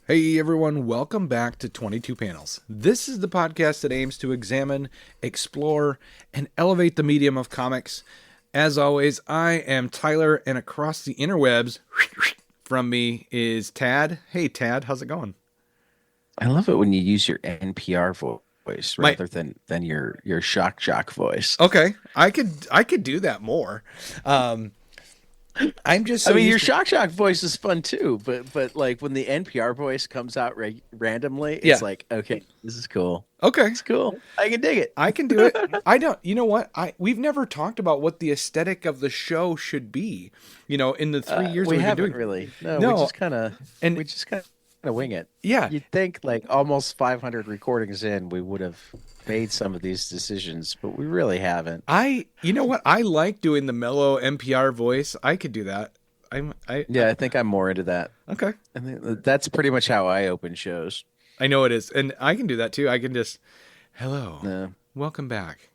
Hey everyone, welcome back to 22 Panels. This is the podcast that aims to examine, explore, and elevate the medium of comics. As always, I am Tyler, and across the interwebs from me is Tad. Hey Tad, how's it going? I love it when you use your NPR voice My rather than your shock jock voice. okay, I could do that more. Um, I'm just I so mean, your used to shock jock voice is fun too, but like when the NPR voice comes out randomly, it's yeah. like, okay, this is cool. Okay, It's cool. I can dig it. I can do it. I don't. You know what? We've never talked about what the aesthetic of the show should be. In the 3 years that We we've been haven't doing. really. No, No, and we just kind of wing it. yeah, You'd think like almost 500 recordings in, we would have made some of these decisions, but we really haven't. you know what? I like doing the mellow NPR voice. I could do that. I Yeah, I think I'm more into that. okay. I think that's pretty much how I open shows. I know it is, and I can do that too. I can just, hello, No. welcome back.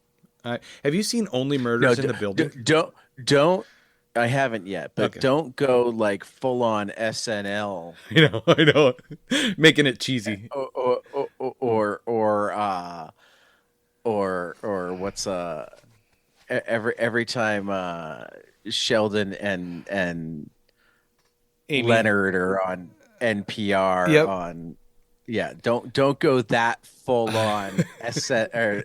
Have you seen Only No, Murders in the Building? don't. I haven't yet, but Okay, don't go like full on SNL I know, making it cheesy. or or what's every time Sheldon and Amy. Leonard are on NPR Yep. on yeah, don't go that full on or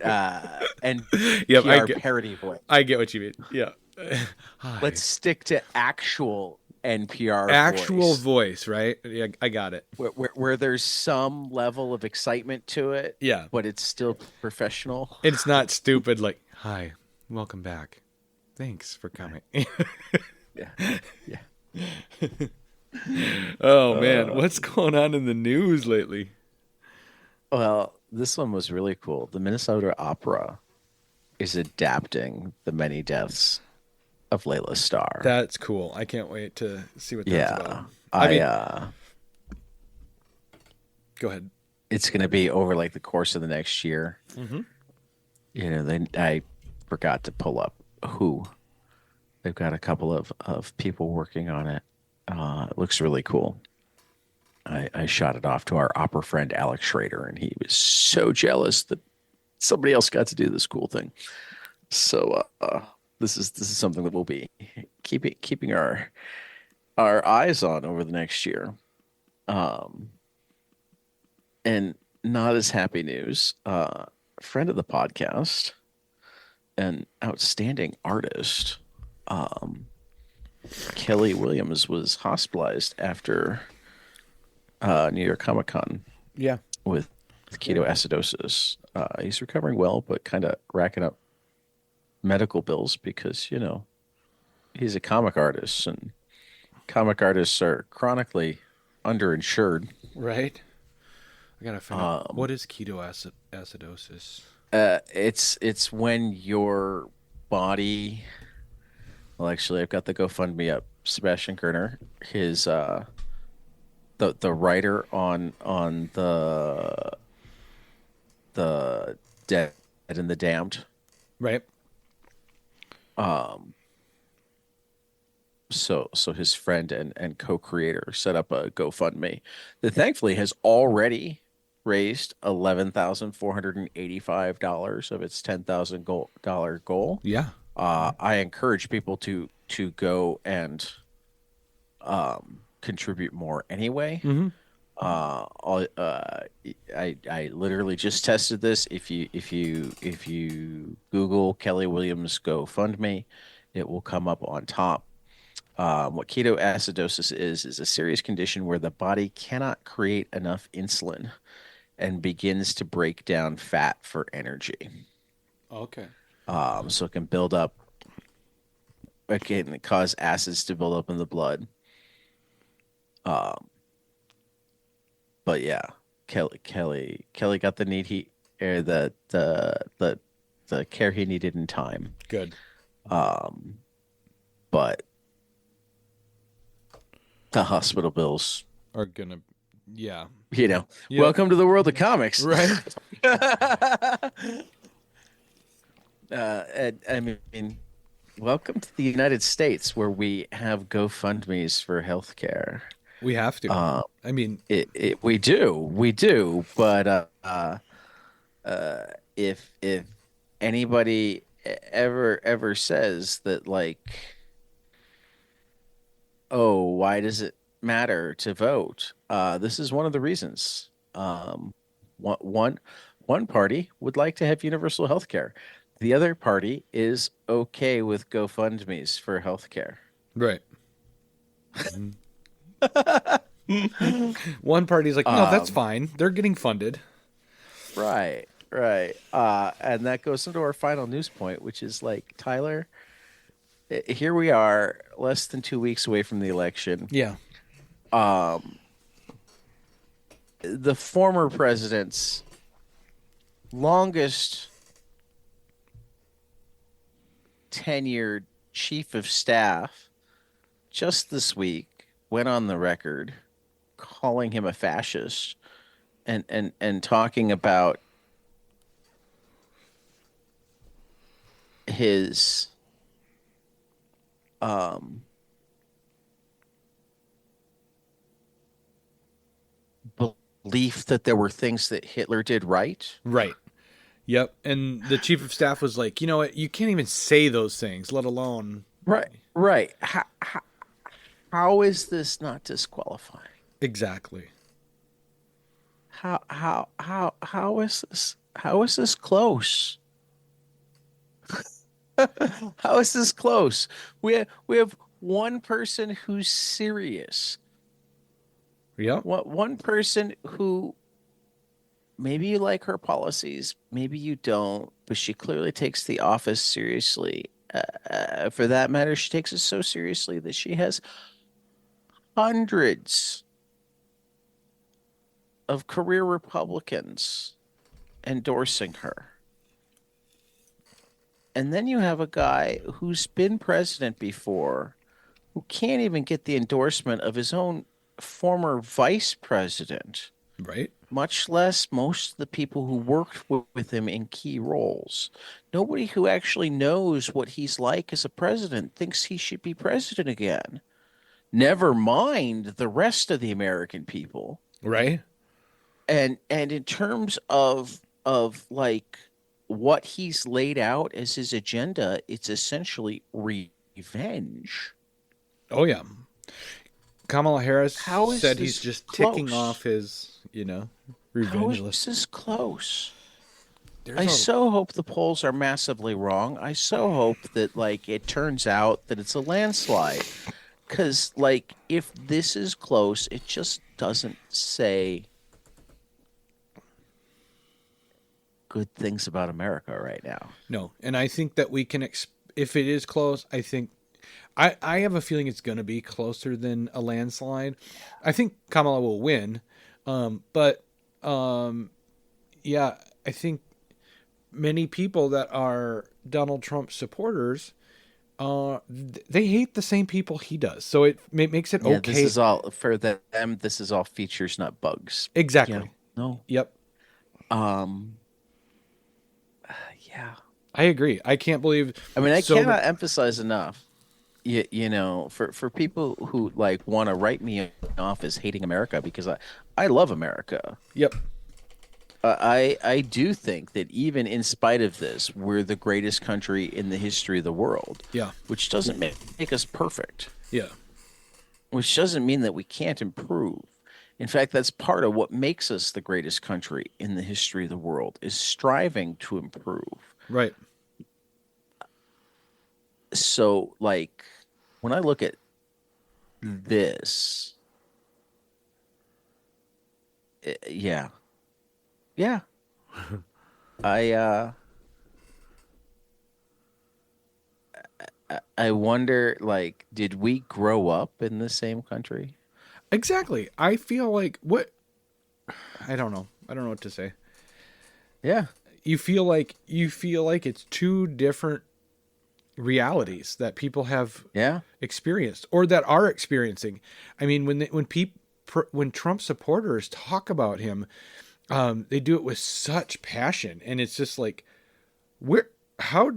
Yep. NPR parody voice. I get what you mean. Yeah. Let's Hi. stick to actual NPR Actual voice voice, right? Yeah, I got it. where there's some level of excitement to it, Yeah. but it's still professional. It's not stupid like, hi, welcome back. Thanks for coming. Yeah. Yeah. Oh man, Uh, what's going on in the news lately? well, this one was really cool. The Minnesota Opera is adapting the many deaths of Layla Starr. That's cool. I can't wait to see what that's about. Yeah. I I mean, go ahead. It's gonna be over like the course of the next year. Hmm. I forgot to pull up who. They've got a couple of people working on it. It looks really cool. I shot it off to our opera friend Alex Schrader, and he was so jealous that somebody else got to do this cool thing. So this is something that we'll be keeping our eyes on over the next year. Um, and not as happy news. Friend of the podcast, an outstanding artist, um, Kelly Williams was hospitalized after New York Comic Con Yeah. with ketoacidosis. He's recovering well, but kind of racking up medical bills because, he's a comic artist and comic artists are chronically underinsured. Right. I gotta find out Um, what is acidosis. it's when your body, well, actually, I've got the GoFundMe up. Sebastian Kerner, his the writer on the Dead and the Damned. Right. Um, so his friend and co-creator set up a GoFundMe that thankfully has already raised $11,485 of its $10,000 goal. Yeah. I encourage people to go and contribute more anyway. Hmm. I literally just tested this. If you Google Kelly Williams GoFundMe, it will come up on top. What ketoacidosis is a serious condition where the body cannot create enough insulin and begins to break down fat for energy. Okay. So it can build up, it can cause acids to build up in the blood. Um, but yeah, Kelly got the need he or the care he needed in time. Good. Um, but the hospital bills, Are gonna. Yeah. Yep. welcome to the world of comics. Right. And, I mean, welcome to the United States where we have GoFundMe's for healthcare. We have to. I mean, We do. But if anybody ever says that, like, oh, why does it matter to vote? This is one of the reasons. One, one, one party would like to have universal health care. The other party is okay with GoFundMe's for health care. right. One party's like, no, that's fine. They're getting funded. Right, right. And that goes into our final news point, which is like, Tyler, here we are, less than 2 weeks away from the election. Yeah. The former president's longest tenured chief of staff just this week went on the record calling him a fascist and talking about his belief that there were things that Hitler did right. Right. Yep. And the chief of staff was like, you know what? You can't even say those things, let alone. Right, right. How is this not disqualifying? Exactly. How is this? How is this close? How is this close? We have one person who's serious. Yep. One person who, maybe you like her policies, maybe you don't, but she clearly takes the office seriously. For that matter, she takes it so seriously that she has hundreds of career Republicans endorsing her. And then you have a guy who's been president before, who can't even get the endorsement of his own former vice president, Right. much less most of the people who worked with him in key roles. Nobody who actually knows what he's like as a president thinks he should be president again. Never mind the rest of the American people. Right. And in terms of like what he's laid out as his agenda, it's essentially revenge. Oh, yeah. Kamala Harris How is said this he's just close? ticking off his, How revenge is list. this close? There's I a- so hope the polls are massively wrong. I so hope that, like, it turns out that it's a landslide. Because, like, if this is close, it just doesn't say good things about America right now. No. And I think that we can, if it is close, I think, I have a feeling it's going to be closer than a landslide. I think Kamala will win. But yeah, I think many people that are Donald Trump supporters, they hate the same people he does. So it makes it Yeah, okay. this is all for them. This is all features, not bugs. Exactly. No. Yep. Yeah. I agree. I can't believe. I mean, I so cannot emphasize enough. For people who like want to write me off as hating America, because I love America. Yep. I do think that even in spite of this, we're the greatest country in the history of the world. Yeah. Which doesn't make us perfect. Yeah. Which doesn't mean that we can't improve. In fact, that's part of what makes us the greatest country in the history of the world, is striving to improve. Right. So, like, when I look at this, yeah. I I wonder, like, did we grow up in the same country? Exactly. I feel like what I don't know. I don't know what to say. Yeah. You feel like it's two different realities that people have Yeah. experienced or that are experiencing. I mean, when Trump supporters talk about him, they do it with such passion, and it's just like, how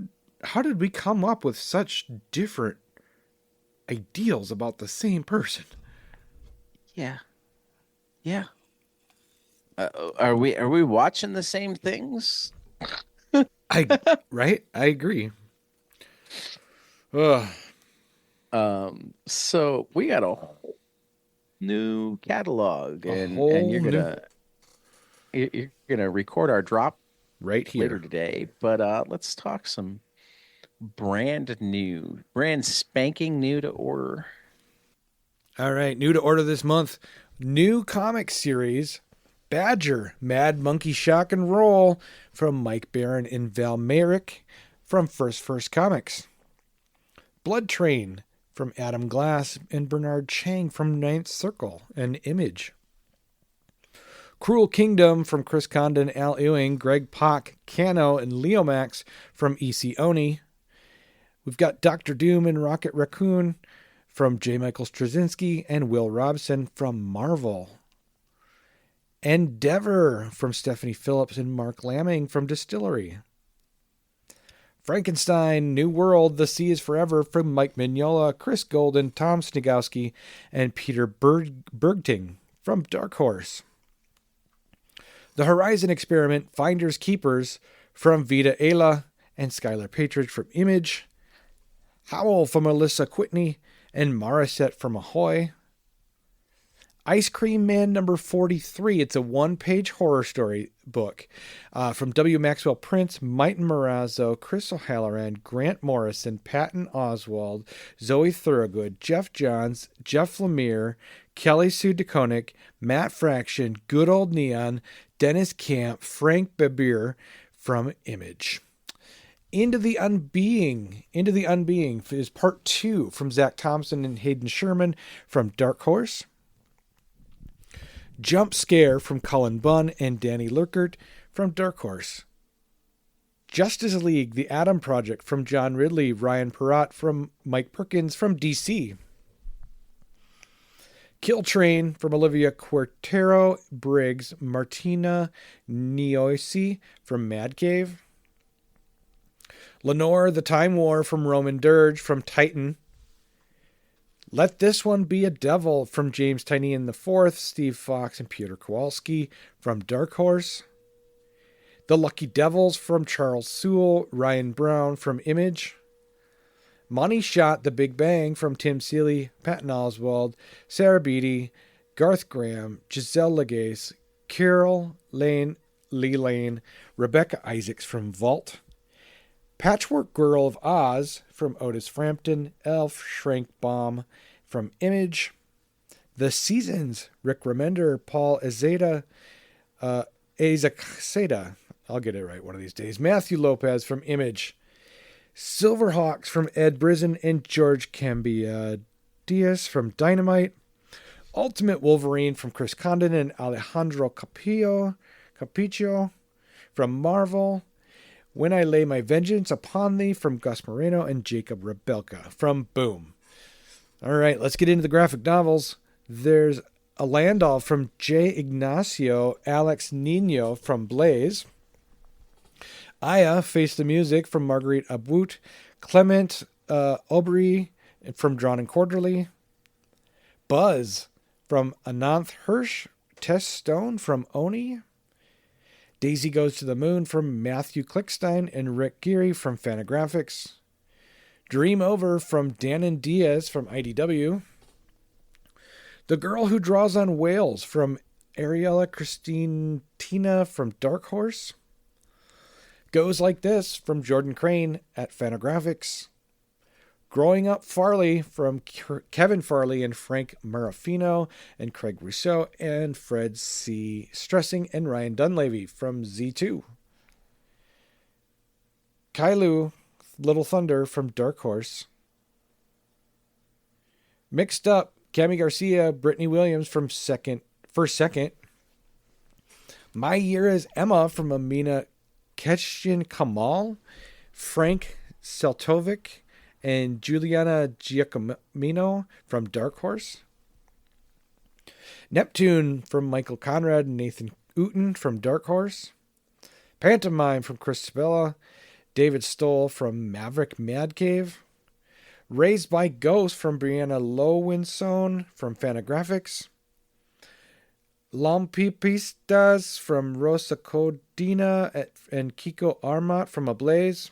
did we come up with such different ideals about the same person? Yeah. Yeah. Are we watching the same things? Right? I agree. Ugh. So we got a whole new catalog, A and whole new you're gonna record our drop right later here. today. But let's talk some brand spanking new to order. All right, new to order this month. New comic series, Badger, Mad Monkey Shock and Roll from Mike Barron and Val Merrick from First Comics. Blood Train from Adam Glass and Bernard Chang from Ninth Circle and Image. Cruel Kingdom from Chris Condon, Al Ewing, Greg Pak, Cano, and Leo Max from EC Oni. We've got Doctor Doom and Rocket Raccoon from J. Michael Straczynski and Will Robson from Marvel. Endeavor from Stephanie Phillips and Mark Lamming from Distillery. Frankenstein, New World, The Sea is Forever from Mike Mignola, Chris Golden, Tom Snigowski, and Peter Bergting from Dark Horse. The Horizon Experiment, Finders Keepers from Vita Ayla and Skylar Patridge from Image. Howl from Alyssa Whitney and Morissette from Ahoy. Ice Cream Man number 43. It's a one-page horror story book from W. Maxwell Prince, Mike Marazzo, Chris O'Halloran, Grant Morrison, Patton Oswald, Zoe Thorogood, Jeff Johns, Jeff Lemire, Kelly Sue DeConnick, Matt Fraction, Good Old Neon, Dennis Camp, Frank Babir from Image. Into the Unbeing is part 2 from Zach Thompson and Hayden Sherman from Dark Horse. Jump Scare from Cullen Bunn and Danny Lurkert from Dark Horse. Justice League, The Atom Project from John Ridley, Ryan Perrott from Mike Perkins from DC. Kill Train from Olivia Quartero Briggs, Martina Niosi from Mad Cave. Lenore, The Time War from Roman Dirge from Titan. Let This One Be a Devil from James Tynion IV, Steve Fox, and Peter Kowalski from Dark Horse. The Lucky Devils from Charles Sewell, Ryan Brown from Image. Money Shot, The Big Bang from Tim Seeley, Patton Oswald, Sarah Beatty, Garth Graham, Giselle Legace, Carol Lee Lane, Rebecca Isaacs from Vault. Patchwork Girl of Oz from Otis Frampton, Elf Schrankbaum from Image. The Seasons, Rick Remender, Paul Ezeda, Azaceda, I'll get it right one of these days, Matthew Lopez from Image. Silverhawks from Ed Brizzen and George Cambiadias from Dynamite. Ultimate Wolverine from Chris Condon and Alejandro Capiccio from Marvel. When I Lay My Vengeance Upon Thee from Gus Moreno and Jacob Rebelka from Boom. All right, let's get into the graphic novels. There's a Landau from J. Ignacio, Alex Nino from Blaze. Aya, Face the Music from Marguerite Abwoot. Clement Aubry from Drawn and Quarterly. Buzz from Ananth Hirsch. Tess Stone from Oni. Daisy Goes to the Moon from Matthew Klickstein and Rick Geary from Fantagraphics. Dream Over from Danon Diaz from IDW. The Girl Who Draws on Whales from Ariella Christina from Dark Horse. Goes Like This from Jordan Crane at Fantagraphics. Growing Up Farley from Kevin Farley and Frank Marafino and Craig Rousseau and Fred C. Stressing and Ryan Dunleavy from Z2. Kailu, Little Thunder from Dark Horse. Mixed Up, Cami Garcia, Brittany Williams from First Second. My Year as Emma from Amina Ketchin Kamal, Frank Seltovic, and Juliana Giacomino from Dark Horse. Neptune from Michael Conrad and Nathan Uten from Dark Horse. Pantomime from Chris Sabella, David Stoll from Maverick Mad Cave. Raised by Ghosts from Brianna Lowinsone from Fantagraphics. Lampipistas from Rosa Codina and Kiko Armat from Ablaze.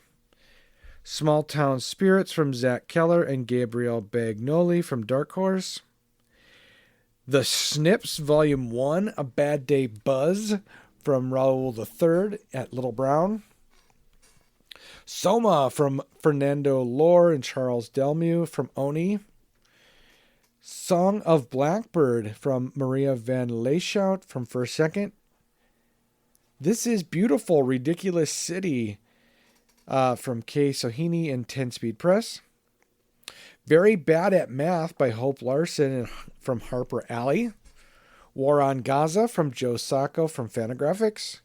Small Town Spirits from Zach Keller and Gabriel Bagnoli from Dark Horse. The Snips, Volume 1, A Bad Day Buzz from Raul III at Little Brown. Soma from Fernando Lore and Charles Delmu from Oni. Song of Blackbird from Maria Van Leeshout from First Second. This is Beautiful, Ridiculous City from Kay Sohini and 10 Speed Press. Very Bad at Math by Hope Larson from Harper Alley. War on Gaza from Joe Sacco from Fantagraphics.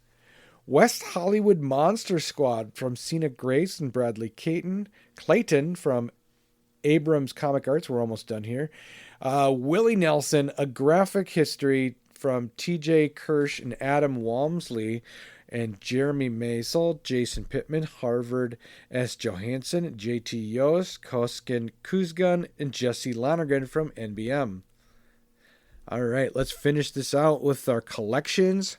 West Hollywood Monster Squad from Cena Grace and Bradley Clayton from Abrams Comic Arts. We're almost done here. Willie Nelson, A Graphic History from TJ Kirsch and Adam Walmsley and Jeremy Maisel, Jason Pittman, Harvard S. Johansson, JT Yost, Koskin Kuzgun, and Jesse Lonergan from NBM. All right, let's finish this out with our collections.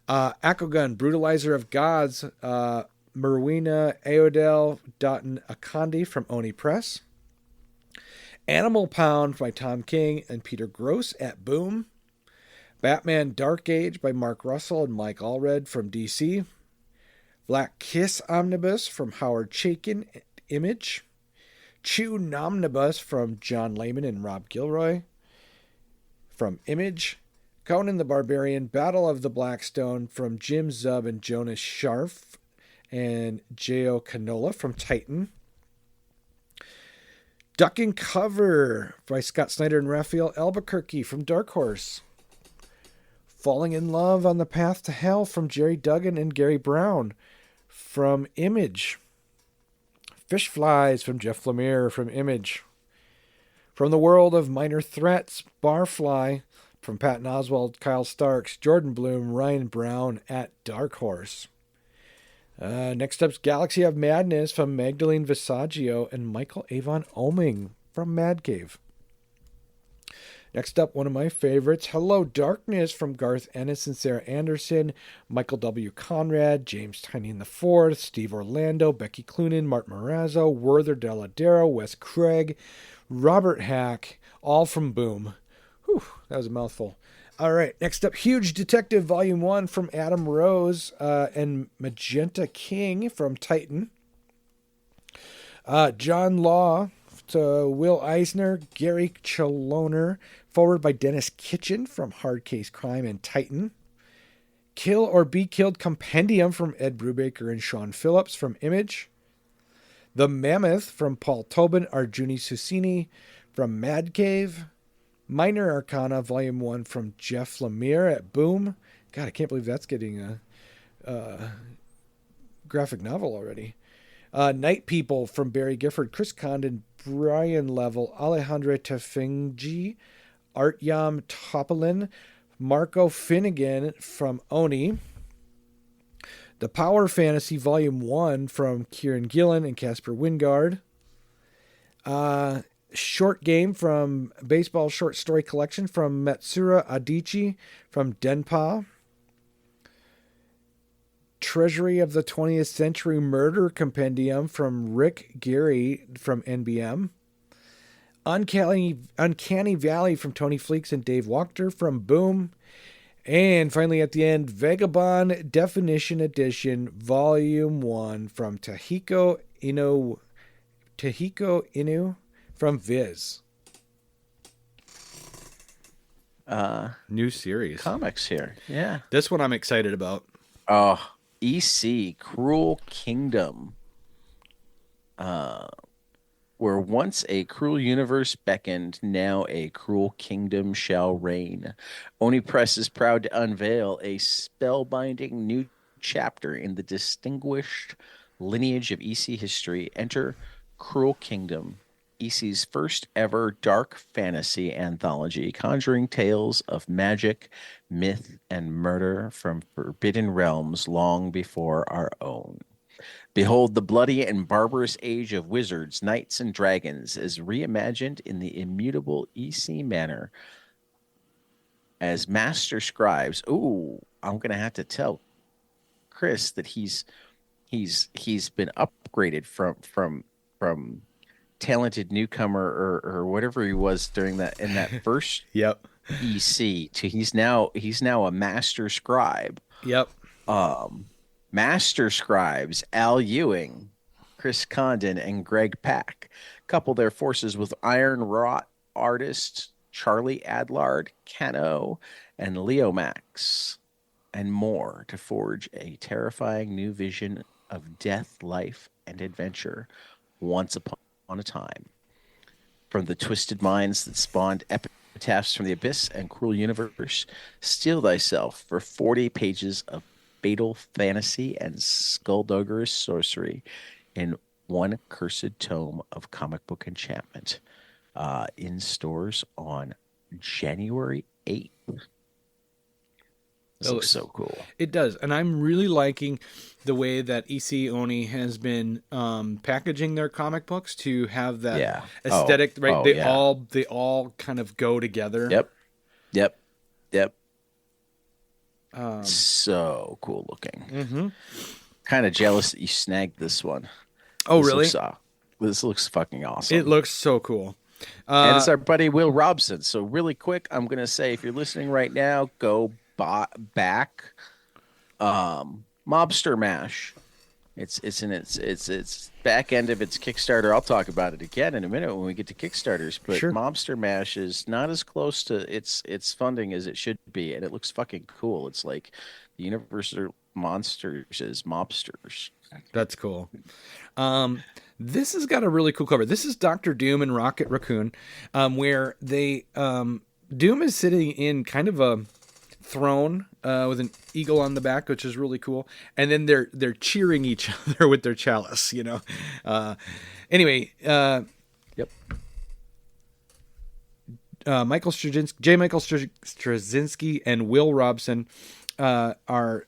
Akogun, Brutalizer of Gods, Merwina Aodel Dotton Akandi from Oni Press. Animal Pound by Tom King and Peter Gross at Boom. Batman Dark Age by Mark Russell and Mike Allred from DC. Black Kiss Omnibus from Howard Chaykin at Image. Chew Nomnibus from John Layman and Rob Gilroy from Image. Conan the Barbarian Battle of the Blackstone from Jim Zub and Jonas Scharf and J.O. Canola from Titan. Duck and Cover by Scott Snyder and Raphael Albuquerque from Dark Horse. Falling in Love on the Path to Hell from Jerry Duggan and Gary Brown from Image. Fish Flies from Jeff Lemire from Image. From the World of Minor Threats, Barfly from Patton Oswalt, Kyle Starks, Jordan Bloom, Ryan Brown at Dark Horse. Next up's Galaxy of Madness from Magdalene Visaggio and Michael Avon Oming from Mad Cave. Next up, one of my favorites, Hello Darkness from Garth Ennis and Sarah Anderson, Michael W. Conrad, James Tynion IV, Steve Orlando, Becky Cloonan, Mark Morazzo, Werther Dell'Adero, Wes Craig, Robert Hack, all from Boom. Whew, that was a mouthful. All right, next up, Huge Detective Volume 1 from Adam Rose and Magenta King from Titan. John Law to Will Eisner, Gary Chaloner, forward by Dennis Kitchen from Hard Case Crime and Titan. Kill or Be Killed Compendium from Ed Brubaker and Sean Phillips from Image. The Mammoth from Paul Tobin, Arjuni Susini from Mad Cave. Minor Arcana, Volume 1 from Jeff Lemire at Boom. God, I can't believe that's getting a graphic novel already. Night People from Barry Gifford, Chris Condon, Brian Level, Alejandro Tefengi, Artyom Topolin, Marco Finnegan from Oni. The Power Fantasy Volume 1 from Kieran Gillen and Casper Wingard. Short Game from Baseball Short Story Collection from Matsura Adichie from Denpa. Treasury of the 20th Century Murder Compendium from Rick Geary from NBM. Uncanny Valley from Tony Fleeks and Dave Wachter from Boom. And finally at the end, Vagabond Definition Edition Volume 1 from Tahiko Inu from Viz. New series. Comics here. Yeah. This one I'm excited about. Oh, EC, Cruel Kingdom. Where once a cruel universe beckoned, now a cruel kingdom shall reign. Oni Press is proud to unveil a spellbinding new chapter in the distinguished lineage of EC history. Enter Cruel Kingdom, EC's first ever dark fantasy anthology, conjuring tales of magic, myth, and murder from forbidden realms long before our own. Behold, the bloody and barbarous age of wizards, knights, and dragons is reimagined in the immutable EC manner. as master scribes. Ooh, I'm gonna have to tell Chris that he's been upgraded from talented newcomer or whatever he was during that in that first Yep. EC to he's now a master scribe. Yep. Um, Master scribes Al Ewing, Chris Condon, and Greg Pak couple their forces with iron wrought artists Charlie Adlard, Cano, and Leo Max, and more to forge a terrifying new vision of death, life, and adventure once upon a time. From the twisted minds that spawned epitaphs from the abyss and cruel universe, steel thyself for 40 pages of fatal fantasy and skullduggerous sorcery in one cursed tome of comic book enchantment. In stores on January 8th. This looks so cool. It does, and I'm really liking the way that EC Oni has been packaging their comic books to have that Yeah. aesthetic. Right, Oh, they yeah. all kind of go together. Yep. Yep. Yep. So cool looking. Mm-hmm. Kind of jealous that you snagged this one. Oh, This really? this looks fucking awesome. It looks so cool. And it's our buddy Will Robson. So really quick, I'm gonna say if you're listening right now, go back. Mobster Mash. It's in its back end of its Kickstarter. I'll talk about it again in a minute when we get to Kickstarters. But Sure. Mobster Mash is not as close to its funding as it should be, and it looks fucking cool. It's like the Universal Monsters is mobsters. That's cool. This has got a really cool cover. This is Doctor Doom and Rocket Raccoon, where they Doom is sitting in kind of a throne with an eagle on the back, which is really cool. And then they're cheering each other with their chalice. Anyway, Yep. Michael Straczynski and Will Robson are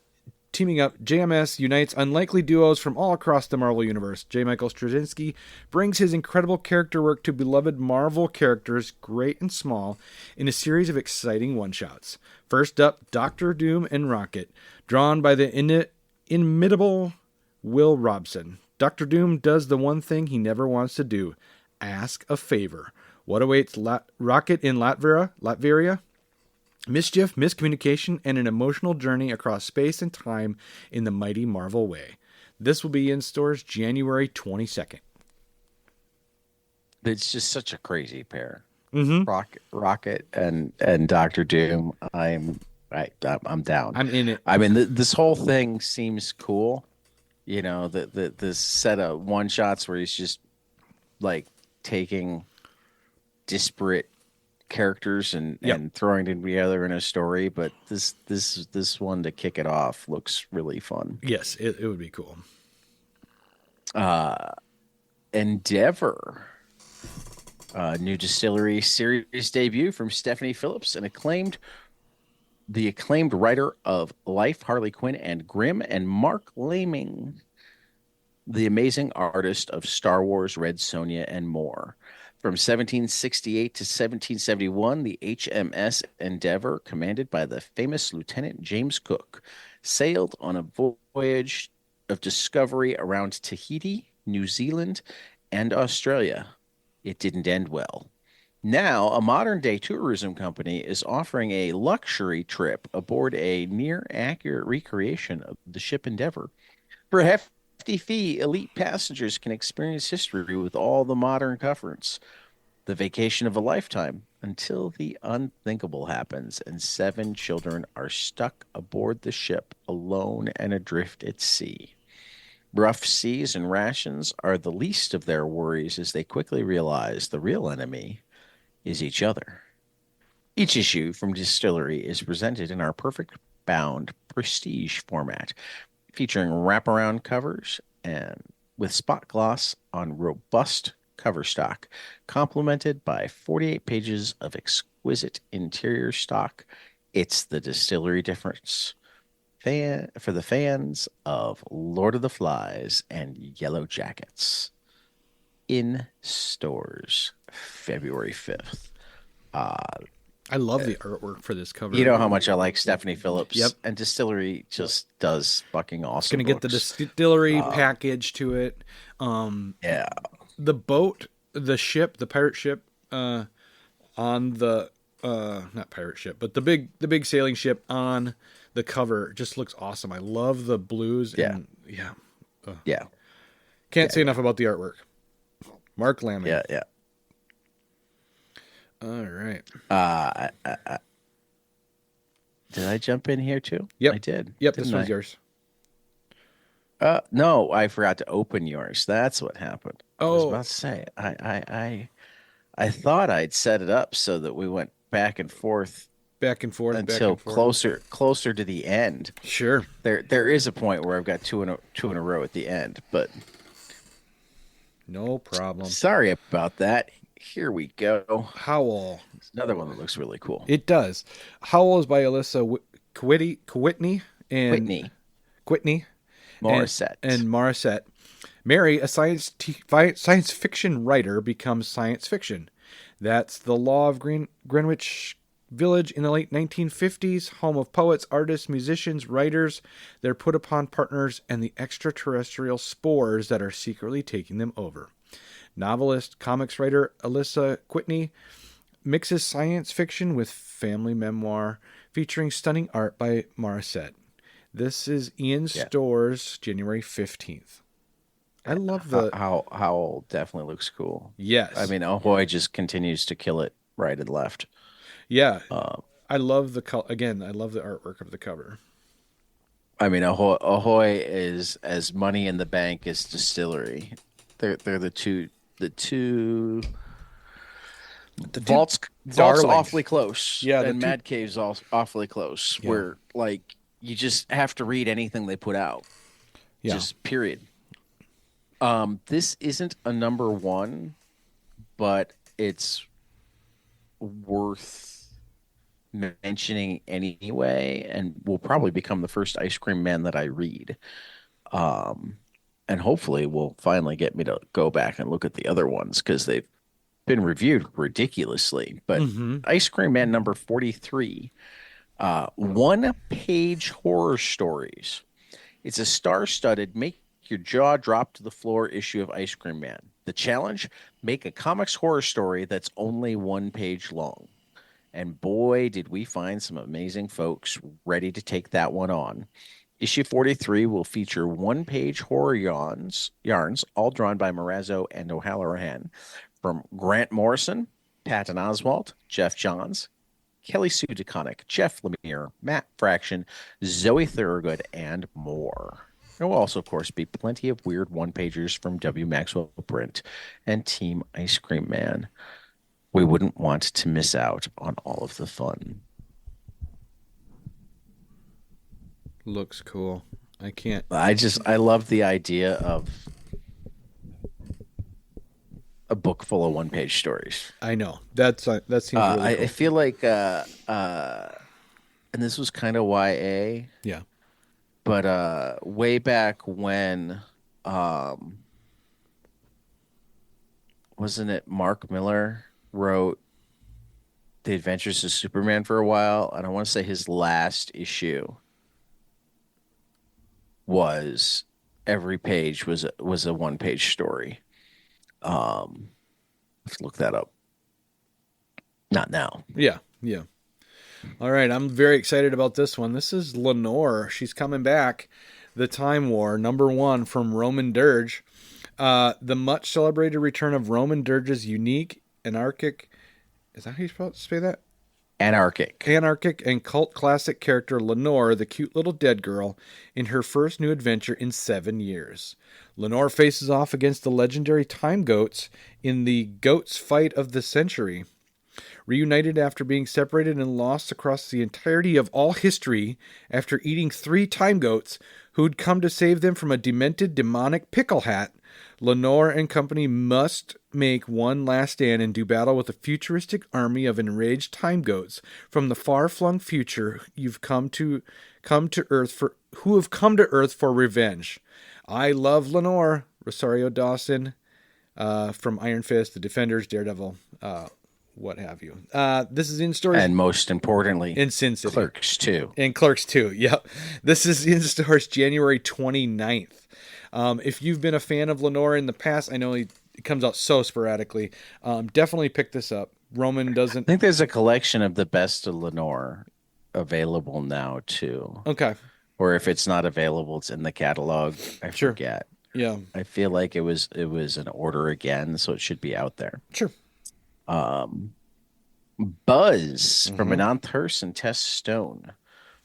teaming up. JMS unites unlikely duos from all across the Marvel Universe. J. Michael Straczynski brings his incredible character work to beloved Marvel characters, great and small, in a series of exciting one-shots. First up, Doctor Doom and Rocket, drawn by the inimitable Will Robson. Doctor Doom does the one thing he never wants to do, ask a favor. What awaits Rocket in Latveria? Mischief, miscommunication, and an emotional journey across space and time in the mighty Marvel way. This will be in stores January 22nd. It's just such a crazy pair. Mm-hmm. Rocket and Doctor Doom. I'm down. I'm in it. I mean, this whole thing seems cool. This set of one shots where he's just like taking disparate characters and throwing them together in a story. But this one to kick it off looks really fun. Yes, it would be cool. Endeavor. New distillery series debut from Stephanie Phillips, the acclaimed writer of Life, Harley Quinn, and Grimm, and Mark Laming, the amazing artist of Star Wars, Red Sonja, and more. From 1768 to 1771, the HMS Endeavor, commanded by the famous Lieutenant James Cook, sailed on a voyage of discovery around Tahiti, New Zealand, and Australia. It didn't end well. Now, a modern-day tourism company is offering a luxury trip aboard a near-accurate recreation of the ship Endeavor. For a hefty fee, elite passengers can experience history with all the modern comforts. The vacation of a lifetime, until the unthinkable happens and 7 children are stuck aboard the ship alone and adrift at sea. Rough seas and rations are the least of their worries as they quickly realize the real enemy is each other. Each issue from Distillery is presented in our perfect bound prestige format, featuring wraparound covers and with spot gloss on robust cover stock, complemented by 48 pages of exquisite interior stock. It's the Distillery difference. For the fans of Lord of the Flies and Yellow Jackets. In stores February 5th. I love the artwork for this cover. You know how much I like Stephanie Yep. Phillips, and Distillery just does fucking It's awesome going to get the books. distillery package to it. Yeah, The boat, the ship, the pirate ship, on the not pirate ship, but the big sailing ship on the cover just looks awesome. I love the blues yeah, and yeah. yeah, Can't say enough about the artwork. Mark Laming. yeah, yeah. All right. Did I jump in here too? Yep. I did. Yep, Didn't this one's I? yours. No, I forgot to open yours. That's what happened. I was Oh, about to say, I thought I'd set it up so that we went back and forth back and forth, back until and forth. closer to the end. Sure. There is a point where I've got two in a row at the end, but No problem. sorry about that. Here we go. Howl. It's another one that looks really cool. It does. Howl is by Alyssa Quitney and Whitney Quitney Morissette. and Morissette. Mary, a science fiction writer, becomes science fiction. That's the law of Greenwich Village in the late 1950s, home of poets, artists, musicians, writers, their put upon partners, and the extraterrestrial spores that are secretly taking them over. Novelist, comics writer Alyssa Quitney mixes science fiction with family memoir, featuring stunning art by Morissette. This is Ian Storrs, January 15th. I love the Howl definitely looks cool. yes. I mean, Ahoy just continues to kill it right and left. Yeah. I love the again, I love the artwork of the cover. I mean, Ahoy is as money in the bank as Distillery. They're the two Vault's darlings. awfully close. Yeah, and Mad Cave's awfully close. Yeah. Where like you just have to read anything they put out. Yeah. Just period. This isn't a number one, but it's worth mentioning anyway, and will probably become the first Ice Cream Man that I read. And hopefully will finally get me to go back and look at the other ones because they've been reviewed ridiculously. But Ice Cream Man number 43, one-page horror stories. It's a star-studded, make your jaw drop to the floor issue of Ice Cream Man. The challenge, make a comics horror story that's only one page long. And boy, did we find some amazing folks ready to take that one on. Issue 43 will feature one-page horror yarns, all drawn by Morazzo and O'Halloran, from Grant Morrison, Patton Oswalt, Jeff Johns, Kelly Sue DeConnick, Jeff Lemire, Matt Fraction, Zoe Thorogood, and more. There will also, of course, be plenty of weird one-pagers from W. Maxwell Print and Team Ice Cream Man. We wouldn't want to miss out on all of the fun. Looks cool. I can't. I love the idea of a book full of one-page stories. I know. That seems really cool. I feel like, and this was kind of YA. Yeah. But way back when, wasn't it Mark Miller wrote The Adventures of Superman for a while? And I want to say his last issue was every page was a one-page story. Let's look that up. Not now. Yeah. Yeah. All right. I'm very excited about this one. This is Lenore. She's coming back. The Time War, #1 from Roman Dirge. The much celebrated return of Roman Dirge's unique, anarchic, is that how you say that? Anarchic And cult classic character Lenore, the cute little dead girl, in her first new adventure in 7 years. Lenore faces off against the legendary Time Goats in the Goats Fight of the Century. Reunited after being separated and lost across the entirety of all history after eating 3 time goats who'd come to save them from a demented demonic pickle hat, Lenore and company must make one last stand and do battle with a futuristic army of enraged time goats from the far-flung future who have come to Earth for revenge. I love Lenore. Rosario Dawson from Iron Fist, The Defenders, Daredevil. what have you. This is in stores And most importantly, in Sin City. Clerks too. And Clerks 2. Yep. This is in stores January 29th. If you've been a fan of Lenore in the past, I know it comes out so sporadically. Definitely pick this up. Roman I doesn't. think there's a collection of the best of Lenore available now too. Okay. Or if it's not available, it's in the catalog. I Sure. forget. Yeah. I feel like it was an order again, so it should be out there. Sure. Um, Buzz from Mm-hmm. Anant Hirst and Tess Stone.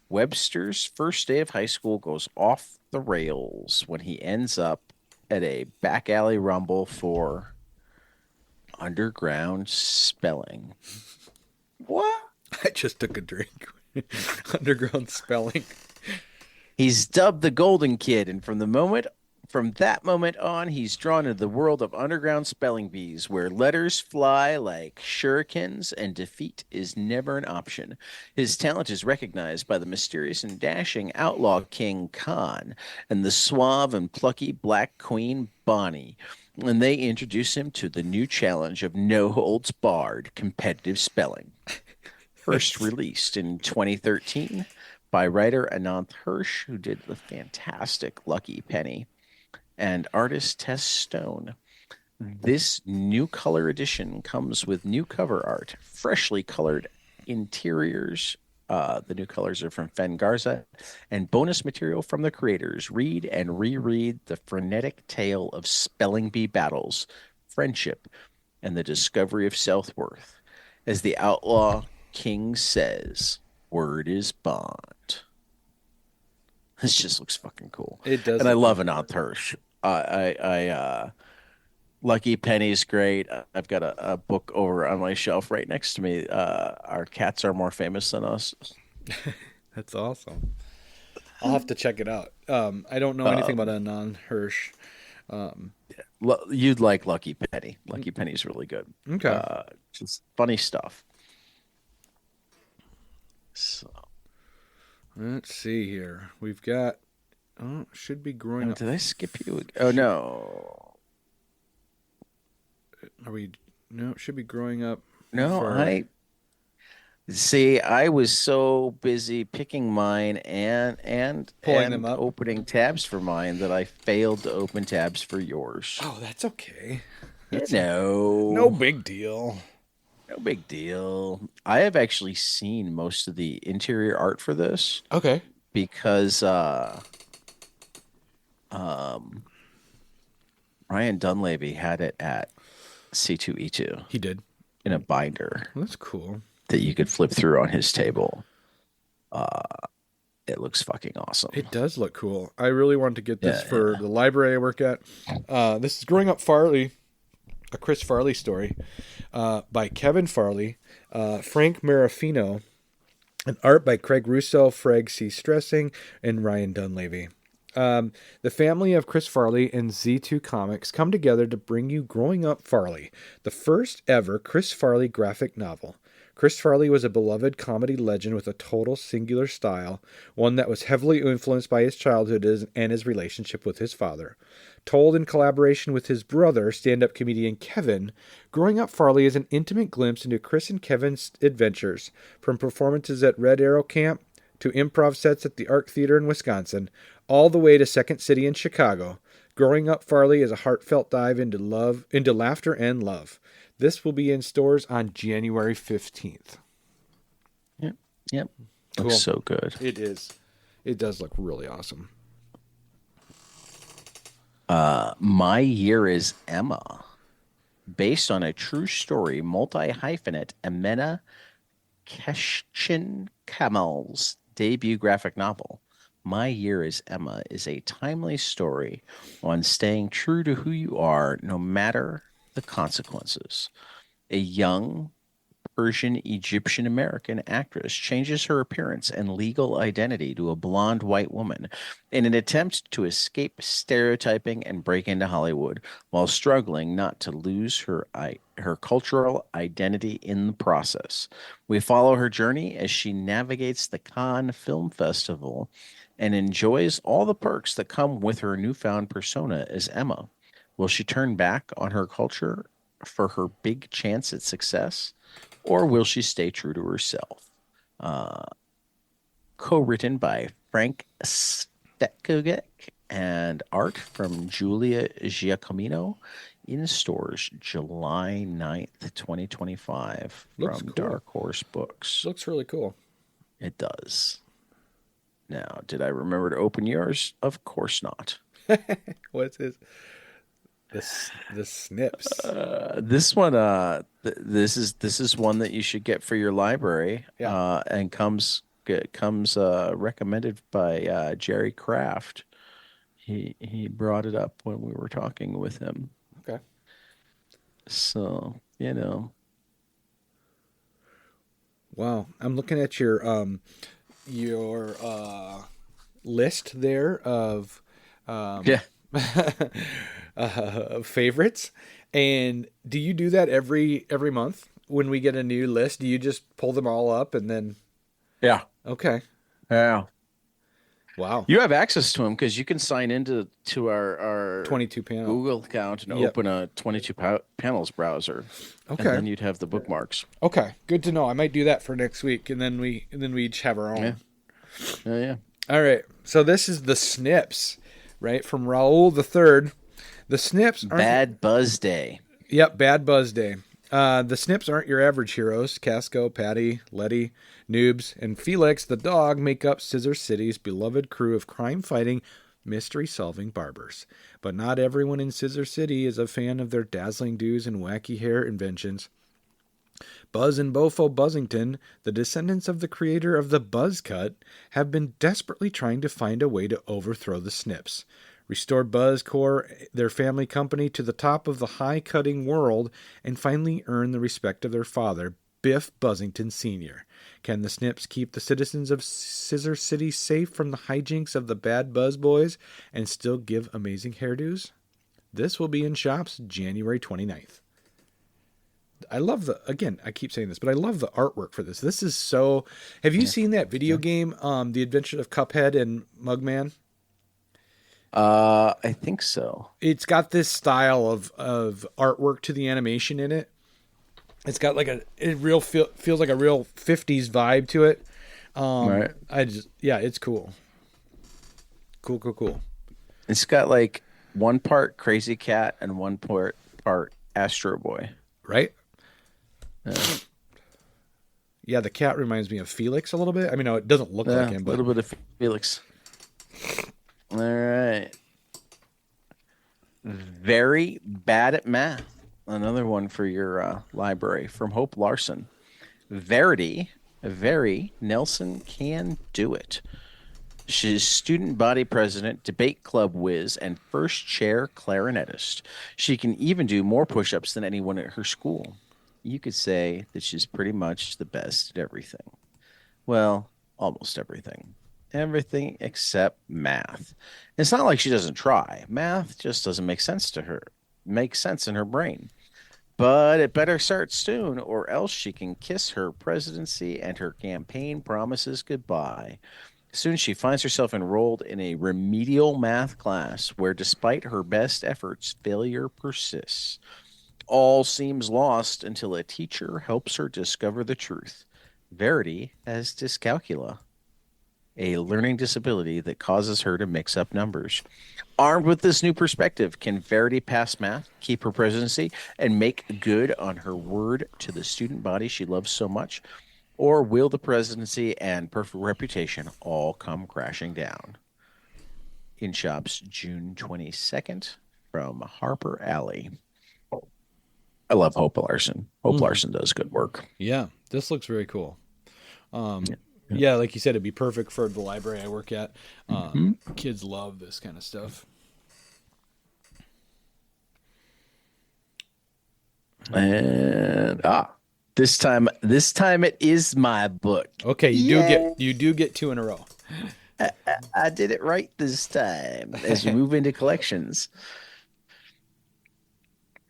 Webster's first day of high school goes off the rails when he ends up at a back alley rumble for underground spelling. What? I just took a drink. Underground spelling. He's dubbed the Golden Kid, and from that moment on, he's drawn into the world of underground spelling bees, where letters fly like shurikens and defeat is never an option. His talent is recognized by the mysterious and dashing outlaw King Khan and the suave and plucky Black Queen Bonnie, and they introduce him to the new challenge of no holds barred competitive spelling. First released in 2013 by writer Anant Hirsch, who did the fantastic Lucky Penny, and artist Tess Stone. This new color edition comes with new cover art, freshly colored interiors. The new colors are from Fen Garza, and bonus material from the creators. Read and reread the frenetic tale of spelling bee battles, friendship, and the discovery of self-worth. As the outlaw king says, word is bond. This just looks fucking cool. It does. And I love Anant Hirsch. Lucky Penny's great. I've got a book over on my shelf right next to me. Our cats are more famous than us. That's awesome. I'll have to check it out. I don't know anything about Anand Hirsch. You'd like Lucky Penny. Lucky Penny's really good. Okay. Just funny stuff. So, Let's see here. We've got. Oh, should be growing up. did I skip you? Oh no, Are we? No, it should be growing up. no. for- I see. I was so busy picking mine and Pulling them up? opening tabs for mine that I failed to open tabs for yours. Oh, that's okay. No big deal. no big deal. I have actually seen most of the interior art for this Okay. because um, Ryan Dunleavy had it at C2E2 He did. in a binder Well, that's cool. that you could flip through on his table. It looks fucking awesome. It does look cool. I really wanted to get this Yeah, for the library I work at. This is Growing Up Farley, a Chris Farley story by Kevin Farley, Frank Marafino, and art by Craig Russo, Freg C. Stressing, and Ryan Dunleavy. The family of Chris Farley and Z2 Comics come together to bring you Growing Up Farley, the first ever Chris Farley graphic novel. Chris Farley was a beloved comedy legend with a total singular style, one that was heavily influenced by his childhood and his relationship with his father. Told in collaboration with his brother, stand-up comedian Kevin, Growing Up Farley is an intimate glimpse into Chris and Kevin's adventures, from performances at Red Arrow Camp to improv sets at the Arc Theater in Wisconsin, all the way to Second City in Chicago. Growing Up Farley is a heartfelt dive into laughter and love. This will be in stores on January 15th. Yep. Cool. Looks so good. It is. It does look really awesome. My Year is Emma, based on a true story, multi-hyphenate Amena Keshin Kamal's debut graphic novel. My Year is Emma is a timely story on staying true to who you are, no matter the consequences. A young Persian Egyptian American actress changes her appearance and legal identity to a blonde white woman in an attempt to escape stereotyping and break into Hollywood while struggling not to lose her cultural identity in the process. We follow her journey as she navigates the Cannes Film Festival and enjoys all the perks that come with her newfound persona as Emma. Will she turn back on her culture for her big chance at success, or will she stay true to herself? Uh, Co-written by Frank Stetkovic and art from Julia Giacomino, in stores July 9th, 2025 Looks from cool. Dark Horse Books. Looks really cool. It does. Now, did I remember to open yours? Of course not. What's his the snips? This one, this is one that you should get for your library, Yeah. and comes recommended by Jerry Kraft. He brought it up when we were talking with him. Okay. So, Wow. I'm looking at your list there of yeah. favorites. And do you do that every month when we get a new list? Do you just pull them all up and then Yeah. okay. Yeah. Wow. You have access to them because you can sign into our 22 panel. Google account and Yep. open a 22 panels browser, and Okay. then you'd have the bookmarks. Okay. Good to know. I might do that for next week and then we each have our own. Yeah. Yeah. Yeah. All right. So this is the Snips, right? From Raoul the Third. The Snips aren't Bad Buzz Day. Yep, Bad Buzz Day. The Snips aren't your average heroes. Casco, Patty, Letty, Noobs, and Felix the dog make up Scissor City's beloved crew of crime-fighting, mystery-solving barbers. But not everyone in Scissor City is a fan of their dazzling do's and wacky hair inventions. Buzz and Bofo Buzzington, the descendants of the creator of the Buzz Cut, have been desperately trying to find a way to overthrow the Snips, restore Buzz Corps, their family company, to the top of the high-cutting world, and finally earn the respect of their father, Biff Buzzington Sr. Can the Snips keep the citizens of Scissor City safe from the hijinks of the bad Buzz Boys and still give amazing hairdos? This will be in shops January 29th. I love I keep saying this, but I love the artwork for this. This is so. Have you seen that video game, The Adventure of Cuphead and Mugman? I think so. It's got this style of artwork to the animation in it. It's got like feels like a real 50s vibe to it. Right. It's cool. Cool. It's got like one part Crazy Cat and one part Astro Boy. Right? Yeah. Yeah, the cat reminds me of Felix a little bit. I mean, no, it doesn't look like him, A but little bit of Felix. All right. Very bad at math. Another one for your library from Hope Larson. Verity, Nelson can do it. She's student body president, debate club whiz, and first chair clarinetist. She can even do more push-ups than anyone at her school. You could say that she's pretty much the best at everything. Well, almost everything. Everything except math. It's not like she doesn't try. Math just doesn't make sense to her. Makes sense in her brain. But it better start soon, or else she can kiss her presidency and her campaign promises goodbye. Soon she finds herself enrolled in a remedial math class where, despite her best efforts, failure persists. All seems lost until a teacher helps her discover the truth. Verity has dyscalculia, a learning disability that causes her to mix up numbers. Armed with this new perspective, can Verity pass math, keep her presidency, and make good on her word to the student body she loves so much? Or will the presidency and perfect reputation all come crashing down? In shops June 22nd from Harper Alley. I love Hope Larson. Hope Larson does good work. yeah, this looks very cool. Yeah, like you said, it'd be perfect for the library I work at. Kids love this kind of stuff. And this time it is my book. Okay, you do get two in a row. I did it right this time as you move into collections.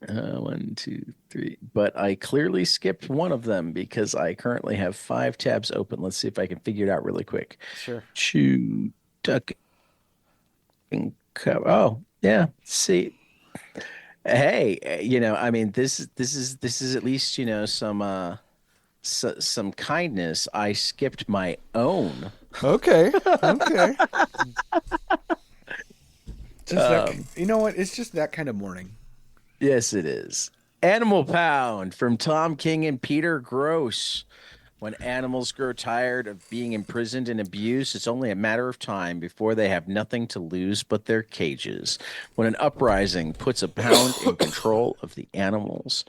1, 2, 3. But I clearly skipped one of them because I currently have 5 tabs open. Let's see if I can figure it out really quick. Sure. Chew, duck, and cover. Oh, yeah. See, Hey, I mean, this is at least, some kindness. I skipped my own. Okay. Okay. Just that. Um, You know what? It's just that kind of morning. yes, it is. Animal Pound from Tom King and Peter Gross. When animals grow tired of being imprisoned and abused, it's only a matter of time before they have nothing to lose but their cages. When an uprising puts a pound in control of the animals,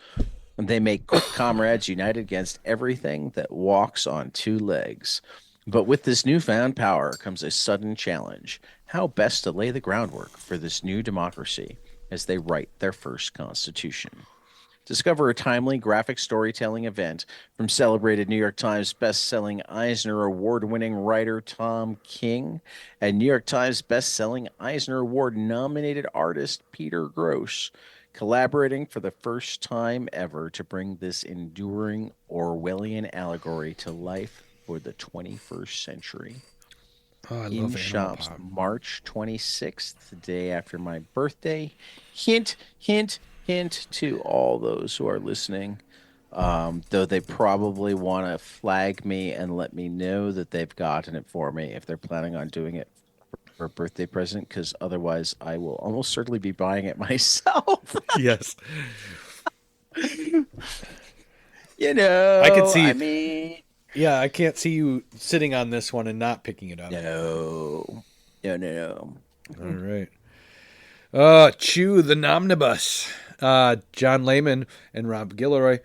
and they make quick comrades united against everything that walks on two legs. But with this newfound power comes a sudden challenge: how best to lay the groundwork for this new democracy as they write their first constitution. Discover a timely graphic storytelling event from celebrated New York Times best-selling Eisner Award-winning writer Tom King and New York Times best-selling Eisner Award-nominated artist Peter Gross, collaborating for the first time ever to bring this enduring Orwellian allegory to life for the 21st century. Oh, I In love Animal shops Pop. March 26th, the day after my birthday. Hint, hint, hint to all those who are listening. Though they probably want to flag me and let me know that they've gotten it for me if they're planning on doing it for a birthday present, because otherwise I will almost certainly be buying it myself. Yes. I could I see. mean, Yeah, I can't see you sitting on this one and not picking it up. no, no. All right. Chew the Nomnibus. John Layman and Rob Gilroy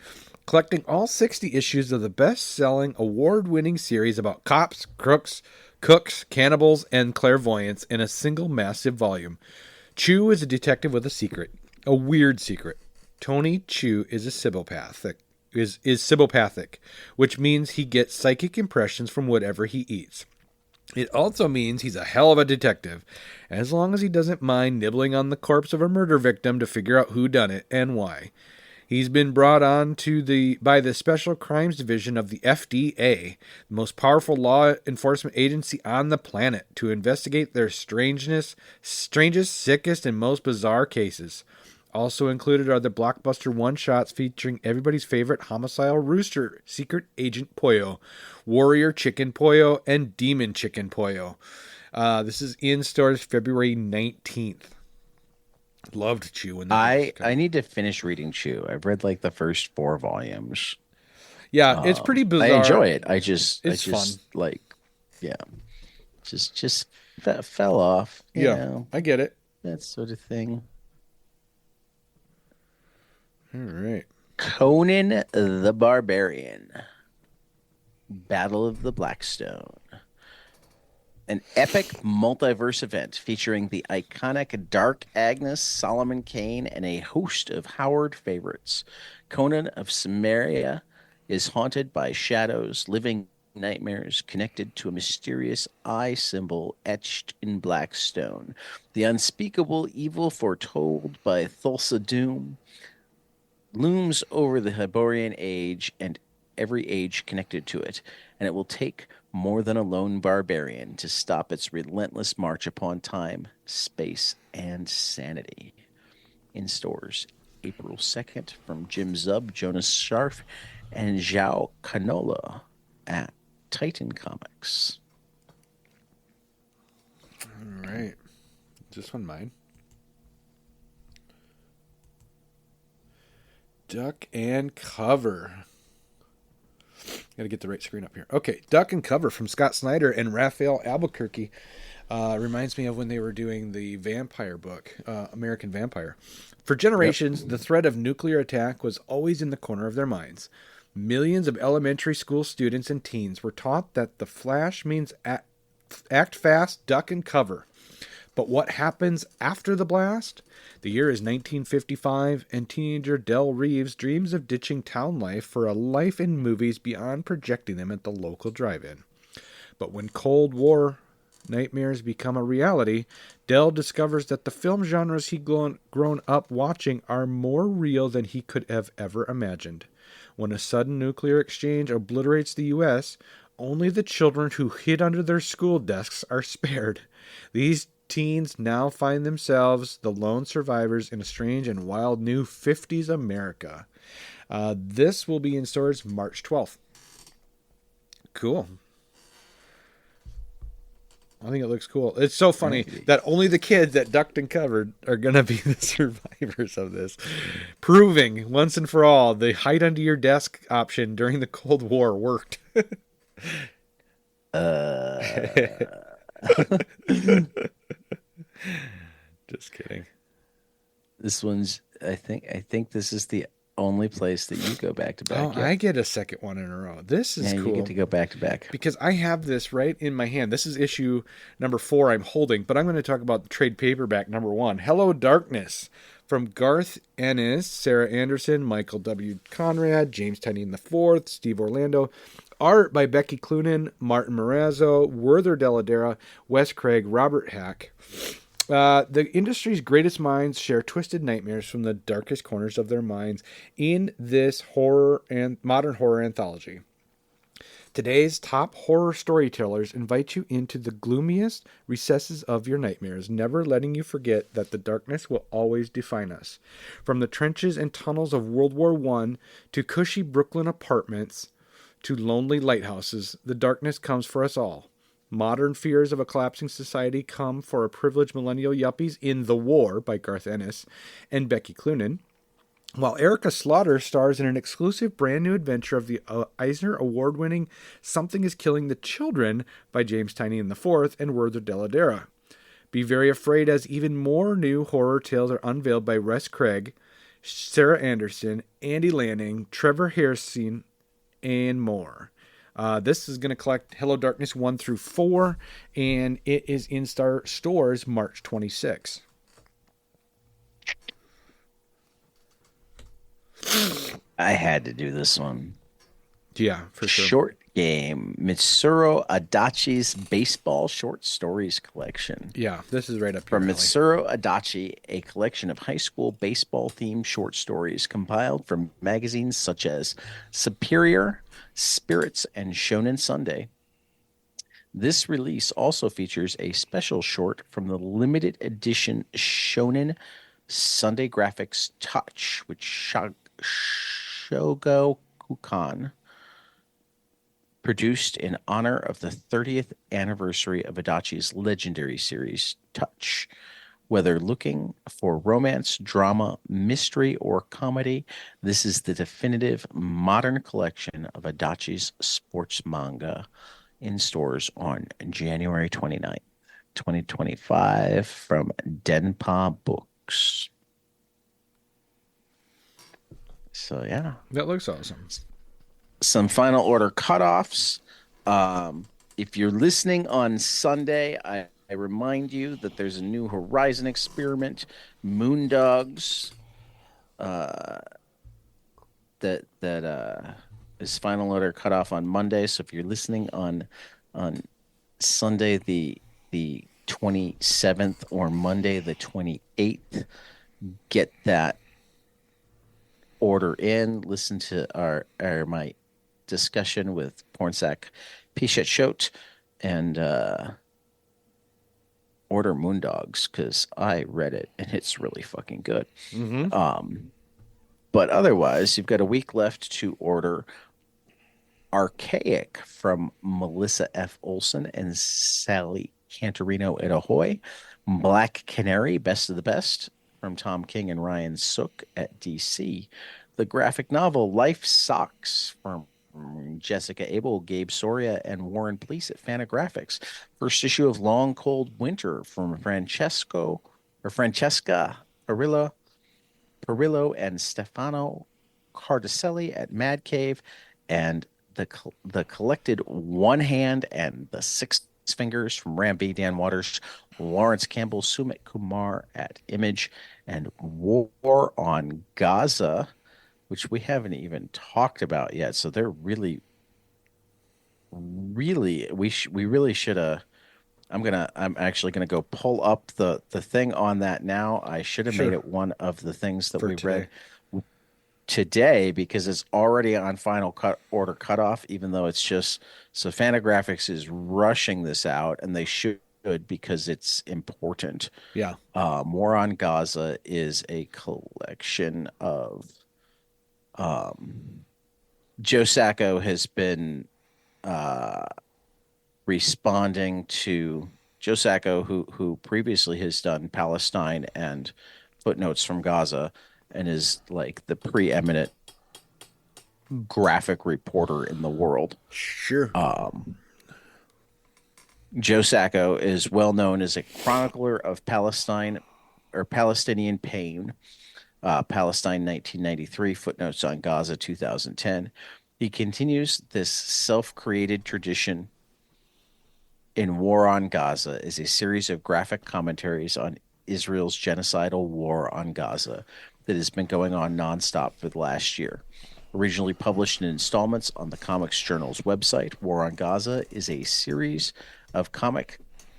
collecting all 60 issues of the best-selling, award-winning series about cops, crooks, cooks, cannibals, and clairvoyants in a single massive volume. Chew is a detective with a secret, a weird secret. Tony Chew is a Sibopathic, is Sibopathic, which means he gets psychic impressions from whatever he eats. It also means he's a hell of a detective, as long as he doesn't mind nibbling on the corpse of a murder victim to figure out who done it and why. He's been brought on by the Special Crimes Division of the FDA, the most powerful law enforcement agency on the planet, to investigate their strangest, sickest, and most bizarre cases. Also included are the blockbuster one-shots featuring everybody's favorite homicidal rooster, Secret Agent Pollo, Warrior Chicken Pollo, and Demon Chicken Pollo. This is in stores February 19th. Loved Chew when that was I coming. need to finish reading Chew. I've read like the first four volumes. Yeah, it's pretty I bizarre. enjoy it. I It's fun. just like, yeah, fell off, Yeah, I get it. that sort of thing. All right. Conan the Barbarian, Battle of the Blackstone, an epic multiverse event featuring the iconic Dark Agnes, Solomon Kane, and a host of Howard favorites. Conan of Samaria is haunted by shadows, living nightmares connected to a mysterious eye symbol etched in black stone. The unspeakable evil foretold by Thulsa Doom looms over the Hyborian age and every age connected to it, and it will take more than a lone barbarian to stop its relentless march upon time, space, and sanity. In stores, April 2nd from Jim Zub, Jonas Scharf, and Zhao Canola at Titan Comics. All right. Is this one mine? Duck and Cover. Got to get the right screen up here. Okay, Duck and Cover from Scott Snyder and Raphael Albuquerque. Reminds me of when they were doing the vampire book, American Vampire. For generations, the threat of nuclear attack was always in the corner of their minds. Millions of elementary school students and teens were taught that the flash means act fast, duck, and cover. But what happens after the blast? The year is 1955, and teenager Del Reeves dreams of ditching town life for a life in movies beyond projecting them at the local drive-in. But when Cold War nightmares become a reality, Del discovers that the film genres he'd grown up watching are more real than he could have ever imagined. When a sudden nuclear exchange obliterates the U.S., only the children who hid under their school desks are spared. These teens now find themselves the lone survivors in a strange and wild new 50s America. This will be in stores March 12th. Cool. I think it looks cool. It's so funny that only the kids that ducked and covered are going to be the survivors of this. Proving once and for all the hide under your desk option during the Cold War worked. Just kidding. This one's I think this is the only place that you go back to back. Oh, Yep. I get a second one in a row. This is cool. You get to go back to back. Because I have this right in my hand. This is issue number 4 I'm holding, but I'm going to talk about the trade paperback number 1. Hello, Darkness. From Garth Ennis, Sarah Anderson, Michael W. Conrad, James Tynion IV, Steve Orlando. Art by Becky Cloonan, Martin Morazzo, Werther Deladera, Wes Craig, Robert Hack. The industry's greatest minds share twisted nightmares from the darkest corners of their minds in this horror and modern horror anthology. Today's top horror storytellers invite you into the gloomiest recesses of your nightmares, never letting you forget that the darkness will always define us. From the trenches and tunnels of World War I to cushy Brooklyn apartments to lonely lighthouses, the darkness comes for us all. Modern fears of a collapsing society come for a privileged millennial yuppies in The War by Garth Ennis and Becky Cloonan, while Erica Slaughter stars in an exclusive brand new adventure of the Eisner Award-winning Something is Killing the Children by James Tynion IV and Werther Deladera. Be very afraid as even more new horror tales are unveiled by Wes Craig, Sarah Anderson, Andy Lanning, Trevor Hairsine, and more. This is going to collect Hello Darkness 1 through 4, and it is in stores March 26. I had to do this one. Yeah, for sure. Short game. Mitsuru Adachi's Baseball Short Stories Collection. Yeah, this is right up your From alley. Mitsuru Adachi, a collection of high school baseball-themed short stories compiled from magazines such as Superior, Spirits, and Shonen Sunday. This release also features a special short from the limited edition Shonen Sunday Graphics Touch, which Shogo Kukan produced in honor of the 30th anniversary of Adachi's legendary series, Touch. Whether looking for romance, drama, mystery, or comedy, this is the definitive modern collection of Adachi's sports manga in stores on January 29th, 2025 from Denpa Books. So, yeah. That looks awesome. Some final order cutoffs. If you're listening on Sunday, I remind you that there's a new Horizon experiment, Moondogs, that is final order cutoff on Monday. So if you're listening on Sunday the 27th or Monday the 28th, get that order in. Listen to my discussion with Pornsack Pishet Shot and order Moondogs because I read it and it's really fucking good. Mm-hmm. But otherwise, you've got a week left to order Archaic from Melissa F. Olson and Sally Cantorino at Ahoy, Black Canary, Best of the Best from Tom King and Ryan Sook at DC, the graphic novel Life Sucks from Jessica Abel, Gabe Soria, and Warren Pleece at Fantagraphics. First issue of Long Cold Winter from Francesca Perillo and Stefano Cardicelli at Mad Cave, and the collected One Hand and the Six Fingers from Ramby, Dan Waters, Lawrence Campbell, Sumit Kumar at Image, and War on Gaza, which we haven't even talked about yet. So they're really we really should have. I'm actually gonna go pull up the thing on that now. I should have made it one of the things that we read today because it's already on final order cutoff, even though it's just so Fantagraphics is rushing this out and they should should because it's important. Yeah. War on Gaza is a collection of Joe Sacco has been uh, responding to Joe Sacco, who previously has done Palestine and footnotes from Gaza, and is like the preeminent graphic reporter in the world. Sure. Joe Sacco is well known as a chronicler of Palestine or Palestinian pain. Palestine 1993, footnotes on Gaza 2010. He continues this self-created tradition in War on Gaza is a series of graphic commentaries on Israel's genocidal war on Gaza that has been going on nonstop for the last year. Originally published in installments on the Comics Journal's website, War on Gaza is a series of comics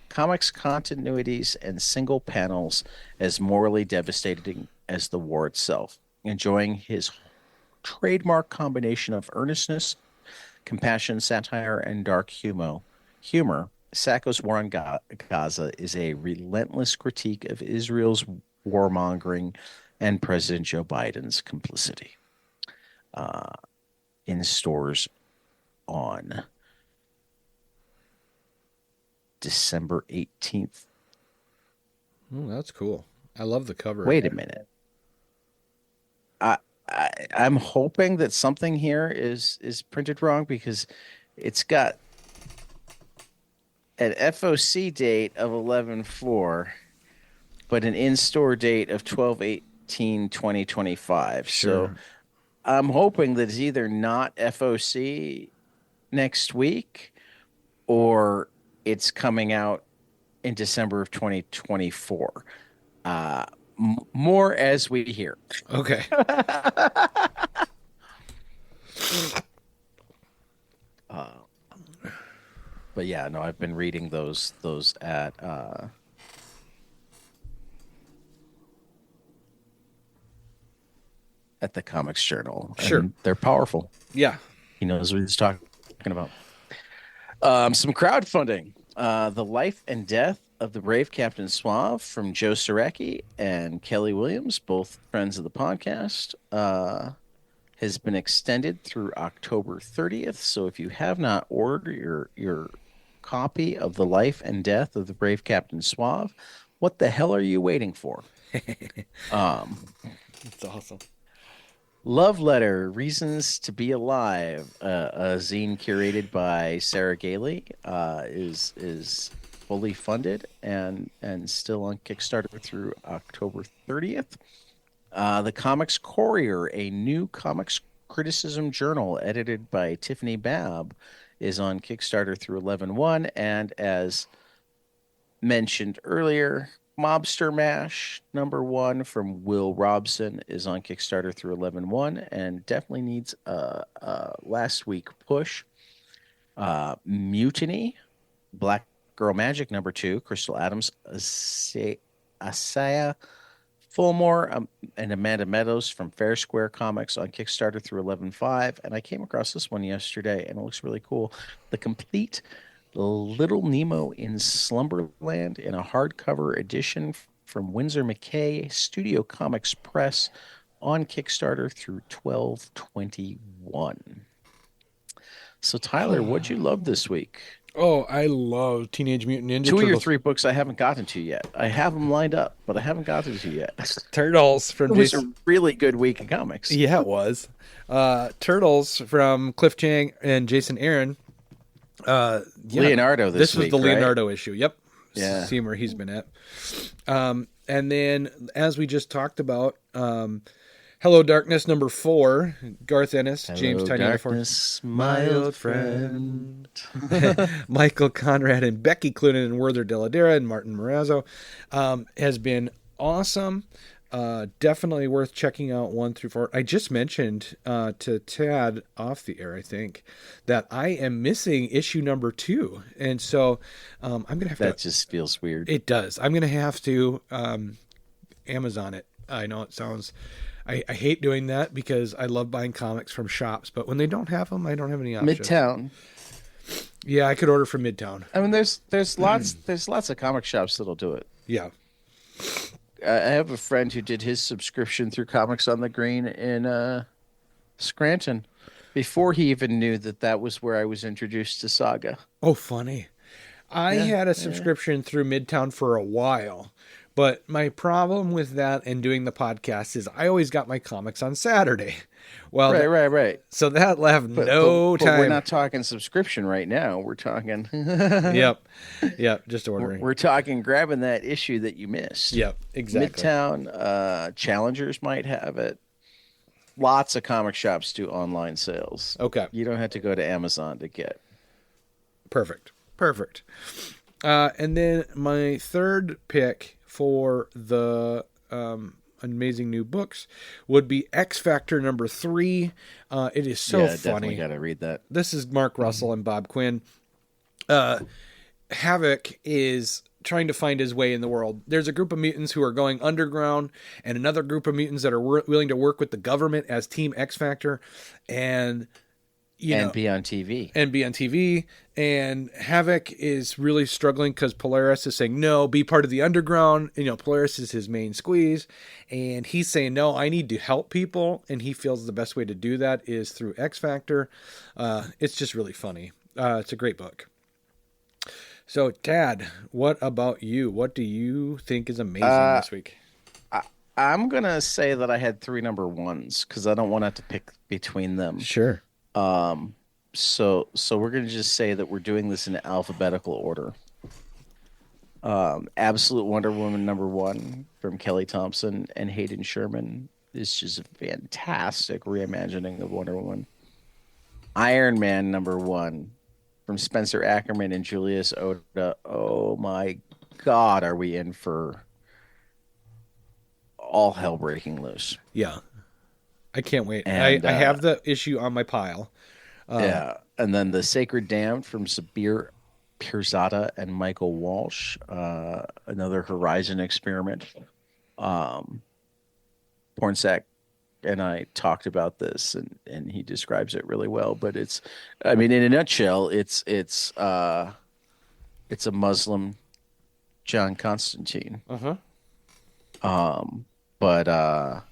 continuities and single panels as morally devastating as the war itself. Enjoying his trademark combination of earnestness, compassion, satire, and dark humor, Sacco's War on Gaza is a relentless critique of Israel's warmongering and President Joe Biden's complicity. In stores on December 18th. Oh, that's cool. I love the cover. Wait a minute. I'm hoping that something here is printed wrong because it's got an FOC date of 11/4, but an in-store date of 12/18/2025. Sure. So I'm hoping that it's either not FOC next week or it's coming out in December of 2024. More as we hear. Okay. But yeah, no, I've been reading those at the Comics Journal. Sure. And they're powerful. Yeah. He knows what he's talking about. Some crowdfunding. The Life and Death of the Brave Captain Suave from Joe Saracki and Kelly Williams, both friends of the podcast, has been extended through October 30th. So if you have not ordered your copy of The Life and Death of the Brave Captain Suave, what the hell are you waiting for? That's awesome. Love Letter, Reasons to Be Alive, a zine curated by Sarah Gailey, is fully funded and still on Kickstarter through October 30th. The Comics Courier, a new comics criticism journal edited by Tiffany Babb, is on Kickstarter through 11/1, and as mentioned earlier, Mobster Mash #1 from Will Robson is on Kickstarter through 11/1 and definitely needs a last week push. Mutiny, Black Girl Magic #2, Crystal Adams, Asaya Fulmore, and Amanda Meadows from Fair Square Comics on Kickstarter through 11/5. And I came across this one yesterday and it looks really cool. The complete Little Nemo in Slumberland in a hardcover edition from Windsor McKay Studio Comics Press on Kickstarter through 12/21. So Tyler, what'd you love this week? Oh, I love Teenage Mutant Ninja Two Turtles. of your three books I haven't gotten to yet. I have them lined up, but I haven't gotten to yet. Turtles from It was Jason. a really good week of comics. Yeah, it was. Turtles from Cliff Chang and Jason Aaron. Yeah, Leonardo this was week, the right? Leonardo issue. Yep. Yeah. Seeing where he's been at. And then, as we just talked about, Hello Darkness #4, Garth Ennis, James Hello, Tynion darkness, my old friend. Michael Conrad and Becky Cloonan and Werther De La Dera and Martin Morazzo, has been awesome. Definitely worth checking out 1 through 4. I just mentioned to Tad off the air, I think, that I am missing issue #2, and so I'm gonna have to. That just feels weird. It does. I'm gonna have to Amazon it. I know it sounds. I hate doing that because I love buying comics from shops, but when they don't have them, I don't have any options. Midtown. Yeah, I could order from Midtown. I mean, there's lots of comic shops that'll do it. Yeah. I have a friend who did his subscription through Comics on the Green in Scranton before he even knew that that was where I was introduced to Saga. Oh, funny. I Yeah, had a yeah. subscription through Midtown for a while, but my problem with that and doing the podcast is I always got my comics on Saturday. Well, Right, right, right. so that left But but no but we're time. not talking subscription right now. We're talking Yep. Yep. Just ordering. we're talking grabbing that issue that you missed. Yep. Exactly. Midtown Challengers might have it. Lots of comic shops do online sales. Okay. You don't have to go to Amazon to get. Perfect. Perfect. And then my third pick for the amazing new books would be X Factor #3. It is so Yeah, funny. definitely got to read that. This is Mark Russell and Bob Quinn. Havoc is trying to find his way in the world. There's a group of mutants who are going underground, and another group of mutants that are willing to work with the government as Team X Factor, and And be on TV. and be on TV. And Havoc is really struggling because Polaris is saying, no, be part of the underground. Polaris is his main squeeze. And he's saying, no, I need to help people. And he feels the best way to do that is through X Factor. It's just really funny. It's a great book. So, Dad, what about you? What do you think is amazing this week? I'm going to say that I had three number ones because I don't want to have to pick between them. Sure. So we're going to just say that we're doing this in alphabetical order. Absolute Wonder Woman #1 from Kelly Thompson and Hayden Sherman is just a fantastic reimagining of Wonder Woman. Iron Man #1 from Spencer Ackerman and Julius Oda. Oh my God, are we in for all hell breaking loose? Yeah. I can't wait. And, I have the issue on my pile. Yeah, and then The Sacred Damned from Sabir Pirzada and Michael Walsh, another Horizon experiment. Pornsak and I talked about this, and he describes it really well. But I mean, in a nutshell, it's a Muslim John Constantine. But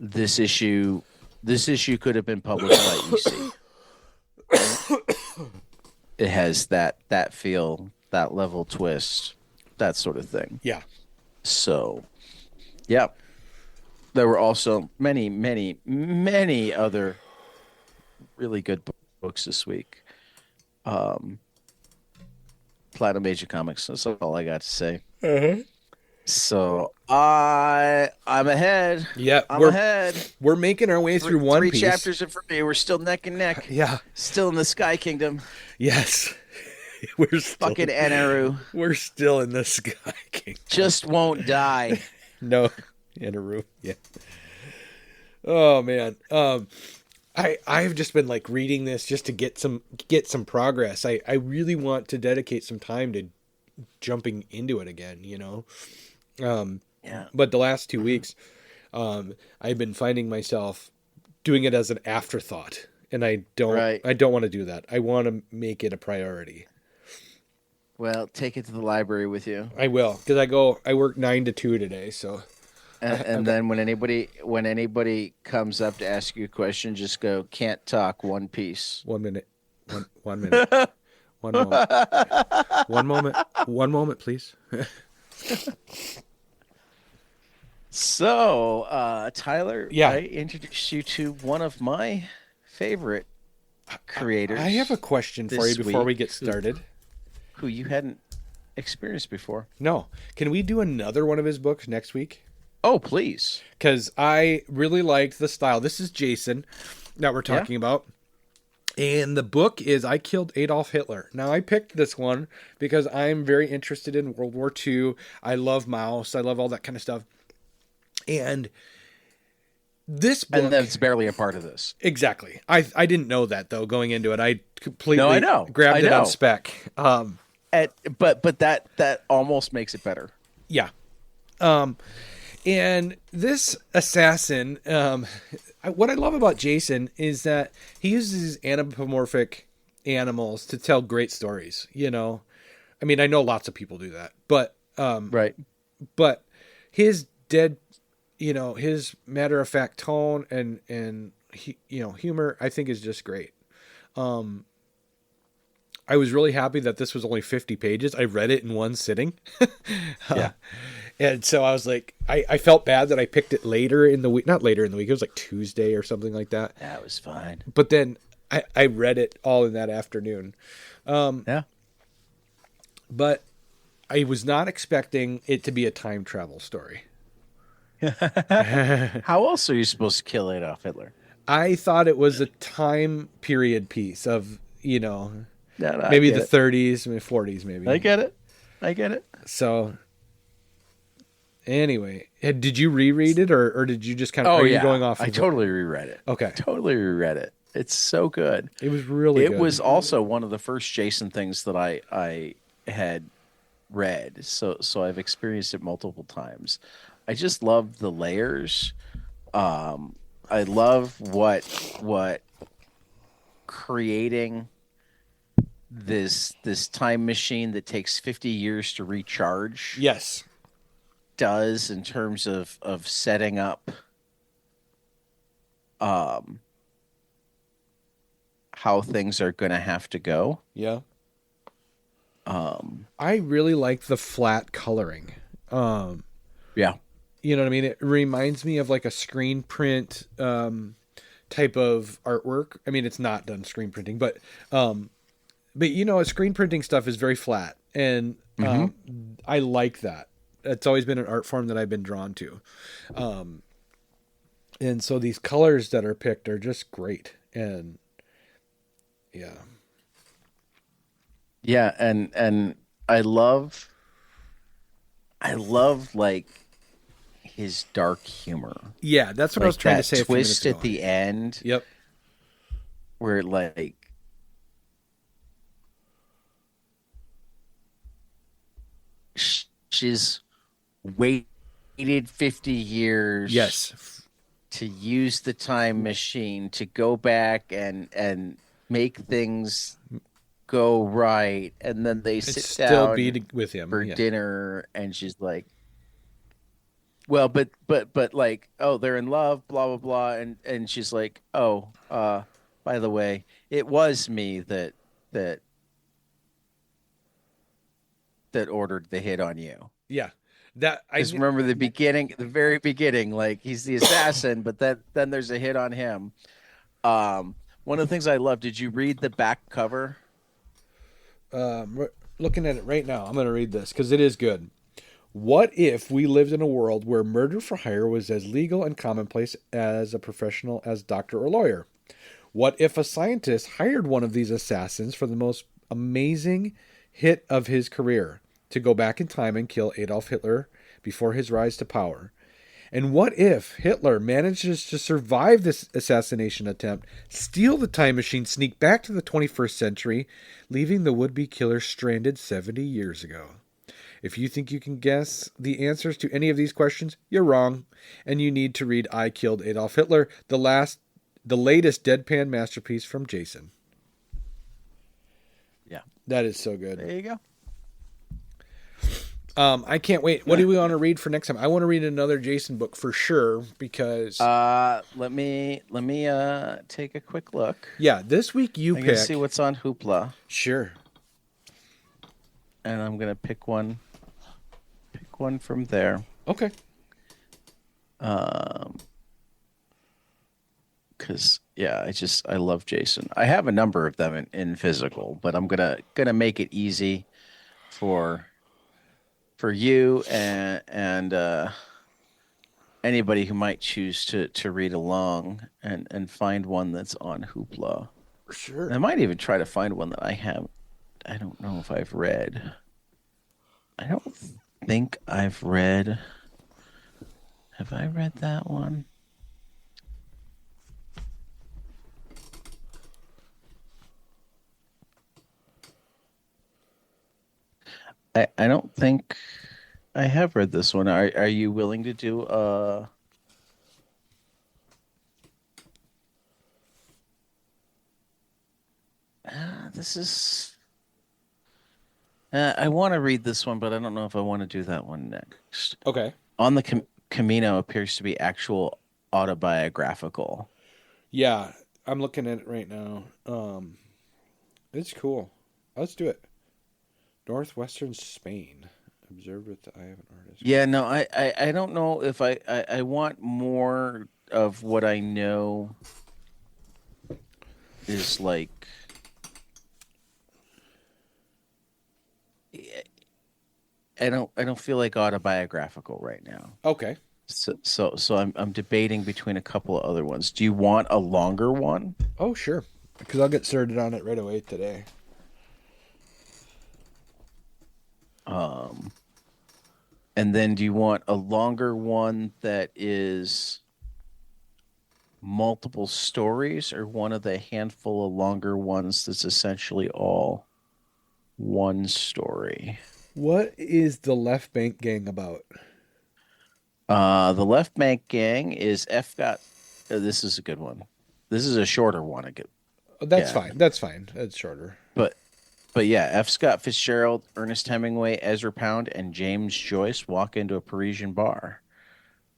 this issue could have been published by EC. It has that feel, that level twist, that sort of thing. Yeah. So, yeah. There were also many, many, many other really good books this week. Platinum Age of Comics. That's all I got to say. So I'm ahead. Yeah, I'm ahead. We're making our way through One Three Piece. chapters in front of me. We're still neck and neck. Yeah. Still in the Sky Kingdom. Yes. We're still, Fucking Anaru. We're still in the Sky King. Just won't die. No, Inaru. Yeah. Oh man. I've just been like reading this just to get some progress. I really want to dedicate some time to jumping into it again, Yeah. But the last 2 weeks, I've been finding myself doing it as an afterthought, and I don't want to do that. I want to make it a priority. Well, take it to the library with you. I will, because I work 9 to 2 today, so. And then when anybody comes up to ask you a question, just go, can't talk, One Piece. 1 minute. One minute. One moment. One moment. One moment, please. So, Tyler, Yeah. I introduced you to one of my favorite creators. I have a question for you this before we week get started. who you hadn't experienced before. No. Can we do another one of his books next week? Oh, please. Because I really liked the style. This is Jason that we're talking about. And the book is I Killed Adolf Hitler. Now, I picked this one because I'm very interested in World War II. I love Maus. I love all that kind of stuff. And this book... And that's barely a part of this. Exactly. I didn't know that, though, going into it. I completely I know. grabbed it on spec. But that almost makes it better. Yeah. And this assassin, what I love about Jason is that he uses anthropomorphic animals to tell great stories. I mean, I know lots of people do that, but Right. but his his matter of fact tone and humor, I think is just great. I was really happy that this was only 50 pages. I read it in one sitting. Yeah. And so I was like, I felt bad that I picked it later in the week, not later in the week. It was like Tuesday or something like that. That was fine. But then I read it all in that afternoon. Yeah. But I was not expecting it to be a time travel story. How else are you supposed to kill Adolf Hitler? I thought it was a time period piece of, No, no, I maybe the get it. 30s, maybe 40s, maybe. I get it. I get it. So anyway, did you reread it or did you just kind of, Oh are you yeah, going off? I totally reread it. Okay. Totally reread it. It's so good. It was really It good. was also one of the first Jason things that I had read. So I've experienced it multiple times. I just love the layers. I love what creating this time machine that takes 50 years to recharge Yes. does in terms of setting up um how things are going to have to go. Yeah. Um I really like the flat coloring. yeah. You know what I mean? It reminds me of like a screen print type of artwork. I mean, it's not done screen printing, but screen printing stuff is very flat, and I like that. It's always been an art form that I've been drawn to, and so these colors that are picked are just great. And yeah, Yeah, and I love like his dark humor. yeah, that's what I Like was trying to that say a few minutes twist ago. at the end Yep. where like she's waited 50 years Yes. to use the time machine to go back and make things go right, and then they And sit still down be with him. for Yeah. dinner and she's like, well, but like, oh, they're in love, blah blah blah, and she's like, oh, by the way, it was me that that ordered the hit on you. Yeah. That I Just remember the beginning, the very beginning, like he's the assassin, but then there's a hit on him. One of the things I love, did you read the back cover? looking at it right now. I'm going to read this because it is good. What if we lived in a world where murder for hire was as legal and commonplace as a professional as doctor or lawyer? What if a scientist hired one of these assassins for the most amazing hit of his career to go back in time and kill Adolf Hitler before his rise to power? And what if Hitler manages to survive this assassination attempt, steal the time machine, sneak back to the 21st century, leaving the would-be killer stranded 70 years ago? If you think you can guess the answers to any of these questions, you're wrong, and you need to read I Killed Adolf Hitler, the latest deadpan masterpiece from Jason. Yeah. That is so good. There you go. I can't wait. What do we want to read for next time? I want to read another Jason book for sure because Let me take a quick look. yeah, this week you I pick. can see what's on Hoopla, Sure. and I'm gonna pick one from there. Okay. Because yeah, I love Jason. I have a number of them in physical, but I'm gonna make it easy for you and anybody who might choose to read along and find one that's on Hoopla. Sure. I might even try to find one that I don't know if I've read. I don't think I've read. Have I read that one? I don't think I have read this one. Are you willing to do This is. I want to read this one, but I don't know if I want to do that one next. Okay. On the Camino appears to be actual autobiographical. Yeah, I'm looking at it right now. It's cool. Let's do it. Northwestern Spain. Observed with the eye of an artist. Yeah, no, I don't know if I want more of what I know is like I don't feel like autobiographical right now. Okay. So I'm debating between a couple of other ones. Do you want a longer one? Oh, sure. Because I'll get started on it right away today. Um, and then do you want a longer one that is multiple stories or one of the handful of longer ones that's essentially all one story? What is the Left Bank Gang about? The Left Bank Gang is F got. This is a good one. This is a shorter one Oh, that's again, fine. That's fine. That's shorter. but yeah, F. Scott Fitzgerald, Ernest Hemingway, Ezra Pound, and James Joyce walk into a Parisian bar.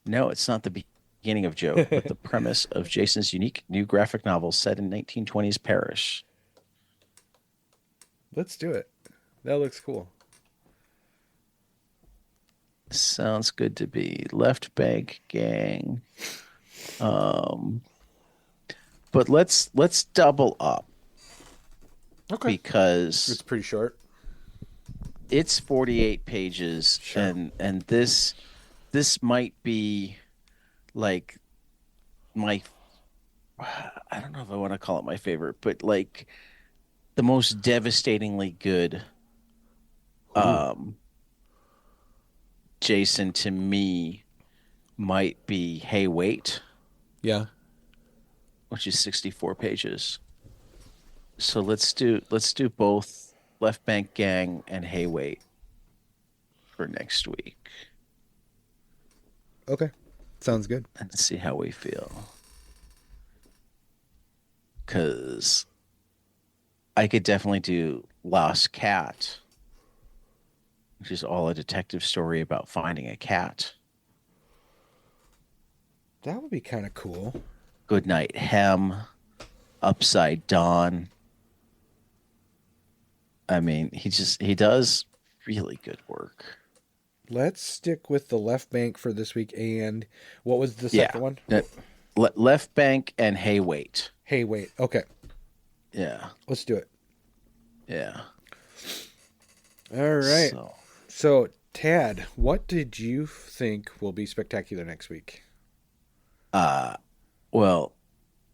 No, it's not the beginning of Joe, but the premise of Jason's unique new graphic novel set in 1920s Paris. Let's do it. That looks cool. Sounds good to be Left Bank Gang. Um, but let's double up Okay. because It's pretty short. it's 48 pages Sure. and this might be like my I don't know if I want to call it my favorite, but like the most devastatingly good Ooh. um Jason to me might be Hey Wait, Yeah. which is 64 pages. So let's do both Left Bank Gang and Hey Wait for next week Okay. Sounds good. and see how we feel. Cause I could definitely do Lost Cat, which is all a detective story about finding a cat. That would be kind of cool. Goodnight Hem, Upside Dawn. I mean, he does really good work. Let's stick with the Left Bank for this week. And what was the Yeah. second one? Left Bank and Hey Wait. Hey, wait. Okay. Yeah. Let's do it. Yeah. All right. So, So, Tad, what did you think will be spectacular next week? uh, well,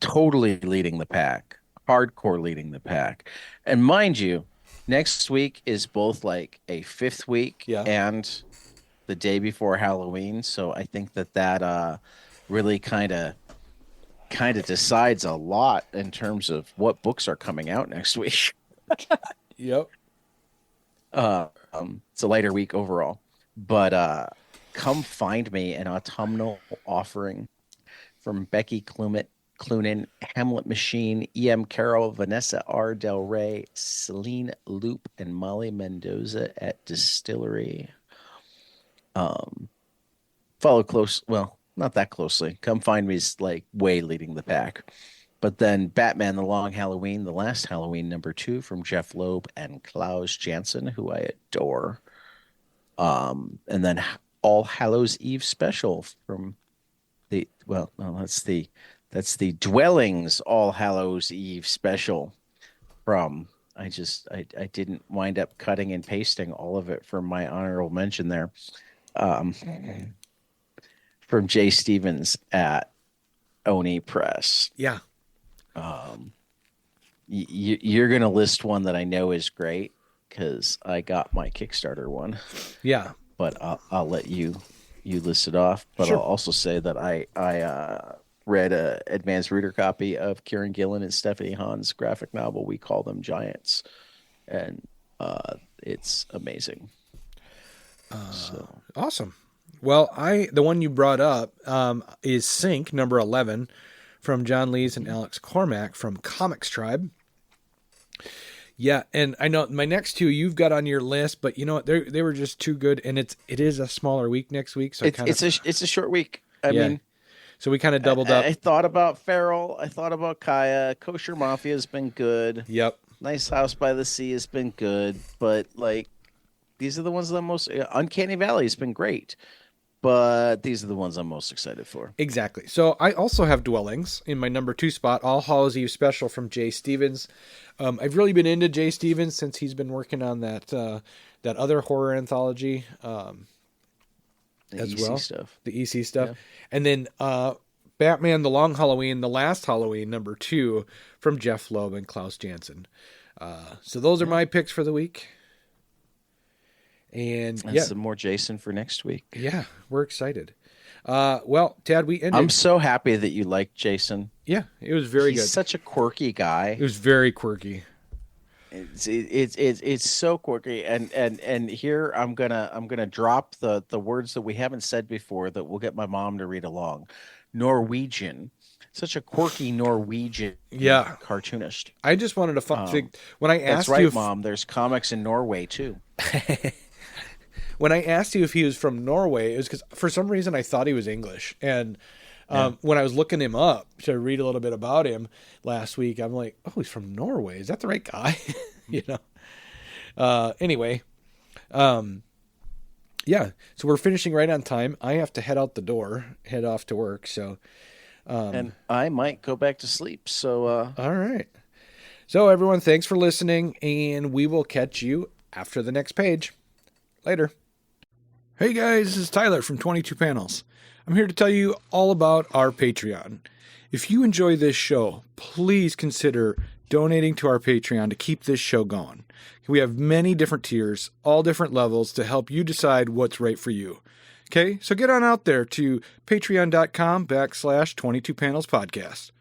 totally leading the pack, hardcore leading the pack. And mind you, next week is both like a fifth week Yeah. and the day before Halloween. So I think that really kind of decides a lot in terms of what books are coming out next week. Yep. It's a lighter week overall, but Come Find Me, an autumnal offering from Becky Cloonan, Hamlet Machine, E.M. Carroll, Vanessa R. Del Rey, Celine Loop, and Molly Mendoza at Distillery. Follow close, well, not that closely. Come Find Me is like way leading the pack. But then Batman The Long Halloween, The Last Halloween, #2 from Jeff Loeb and Klaus Janson, who I adore. And then All Hallows Eve special from no, that's the Dwellings All Hallows Eve special from I didn't wind up cutting and pasting all of it for my honorable mention there. Um, from Jay Stevens at Oni Press. Yeah. You're gonna list one that I know is great because I got my Kickstarter one, Yeah. but I'll let you list it off. But Sure. I'll also say that I read a advanced reader copy of Kieran Gillen and Stephanie Hahn's graphic novel We Call Them Giants, and it's amazing. So Awesome. Well, the one you brought up is Sync number 11 from John Lees and Alex Cormack from Comics Tribe. Yeah, and I know my next two you've got on your list, but you know what? They were just too good, and it is a smaller week next week, so It's a short week. I yeah. mean, So we kind of doubled up. I thought about Farrell. I thought about Kaya. Kosher Mafia has been good. Yep. Nice House by the Sea has been good, but like these are the ones that I'm most. Uncanny Valley has been great, but these are the ones I'm most excited for. Exactly. So I also have Dwellings in my number 2 spot, All Hallows Eve special from Jay Stevens. I've really been into Jay Stevens since he's been working on that other horror anthology The as EC well. stuff. The EC stuff. Yeah. And then Batman: The Long Halloween, The Last Halloween, number 2 from Jeff Loeb and Klaus Janson. So those are my picks for the week. And some more Jason for next week. Yeah, we're excited. Well, Tad, we ended. I'm so happy that you like Jason. Yeah, it was very good. He's such a quirky guy. It was very quirky. It's so quirky, and here I'm gonna drop the words that we haven't said before that will get my mom to read along. Norwegian, such a quirky Norwegian cartoonist. I just wanted to when I asked That's right, you, Mom. There's comics in Norway too. When I asked you if he was from Norway, it was because for some reason I thought he was English, and when I was looking him up to read a little bit about him last week, I'm like, oh, he's from Norway. Is that the right guy? You know. Anyway, yeah. So we're finishing right on time. I have to head out the door, head off to work. So, and I might go back to sleep. So, all right. So everyone, thanks for listening, and we will catch you after the next page. Later. Hey guys, this is Tyler from 22 Panels. I'm here to tell you all about our Patreon. If you enjoy this show, please consider donating to our Patreon to keep this show going. We have many different tiers, all different levels to help you decide what's right for you. Okay, so get on out there to patreon.com/22 Panels Podcast.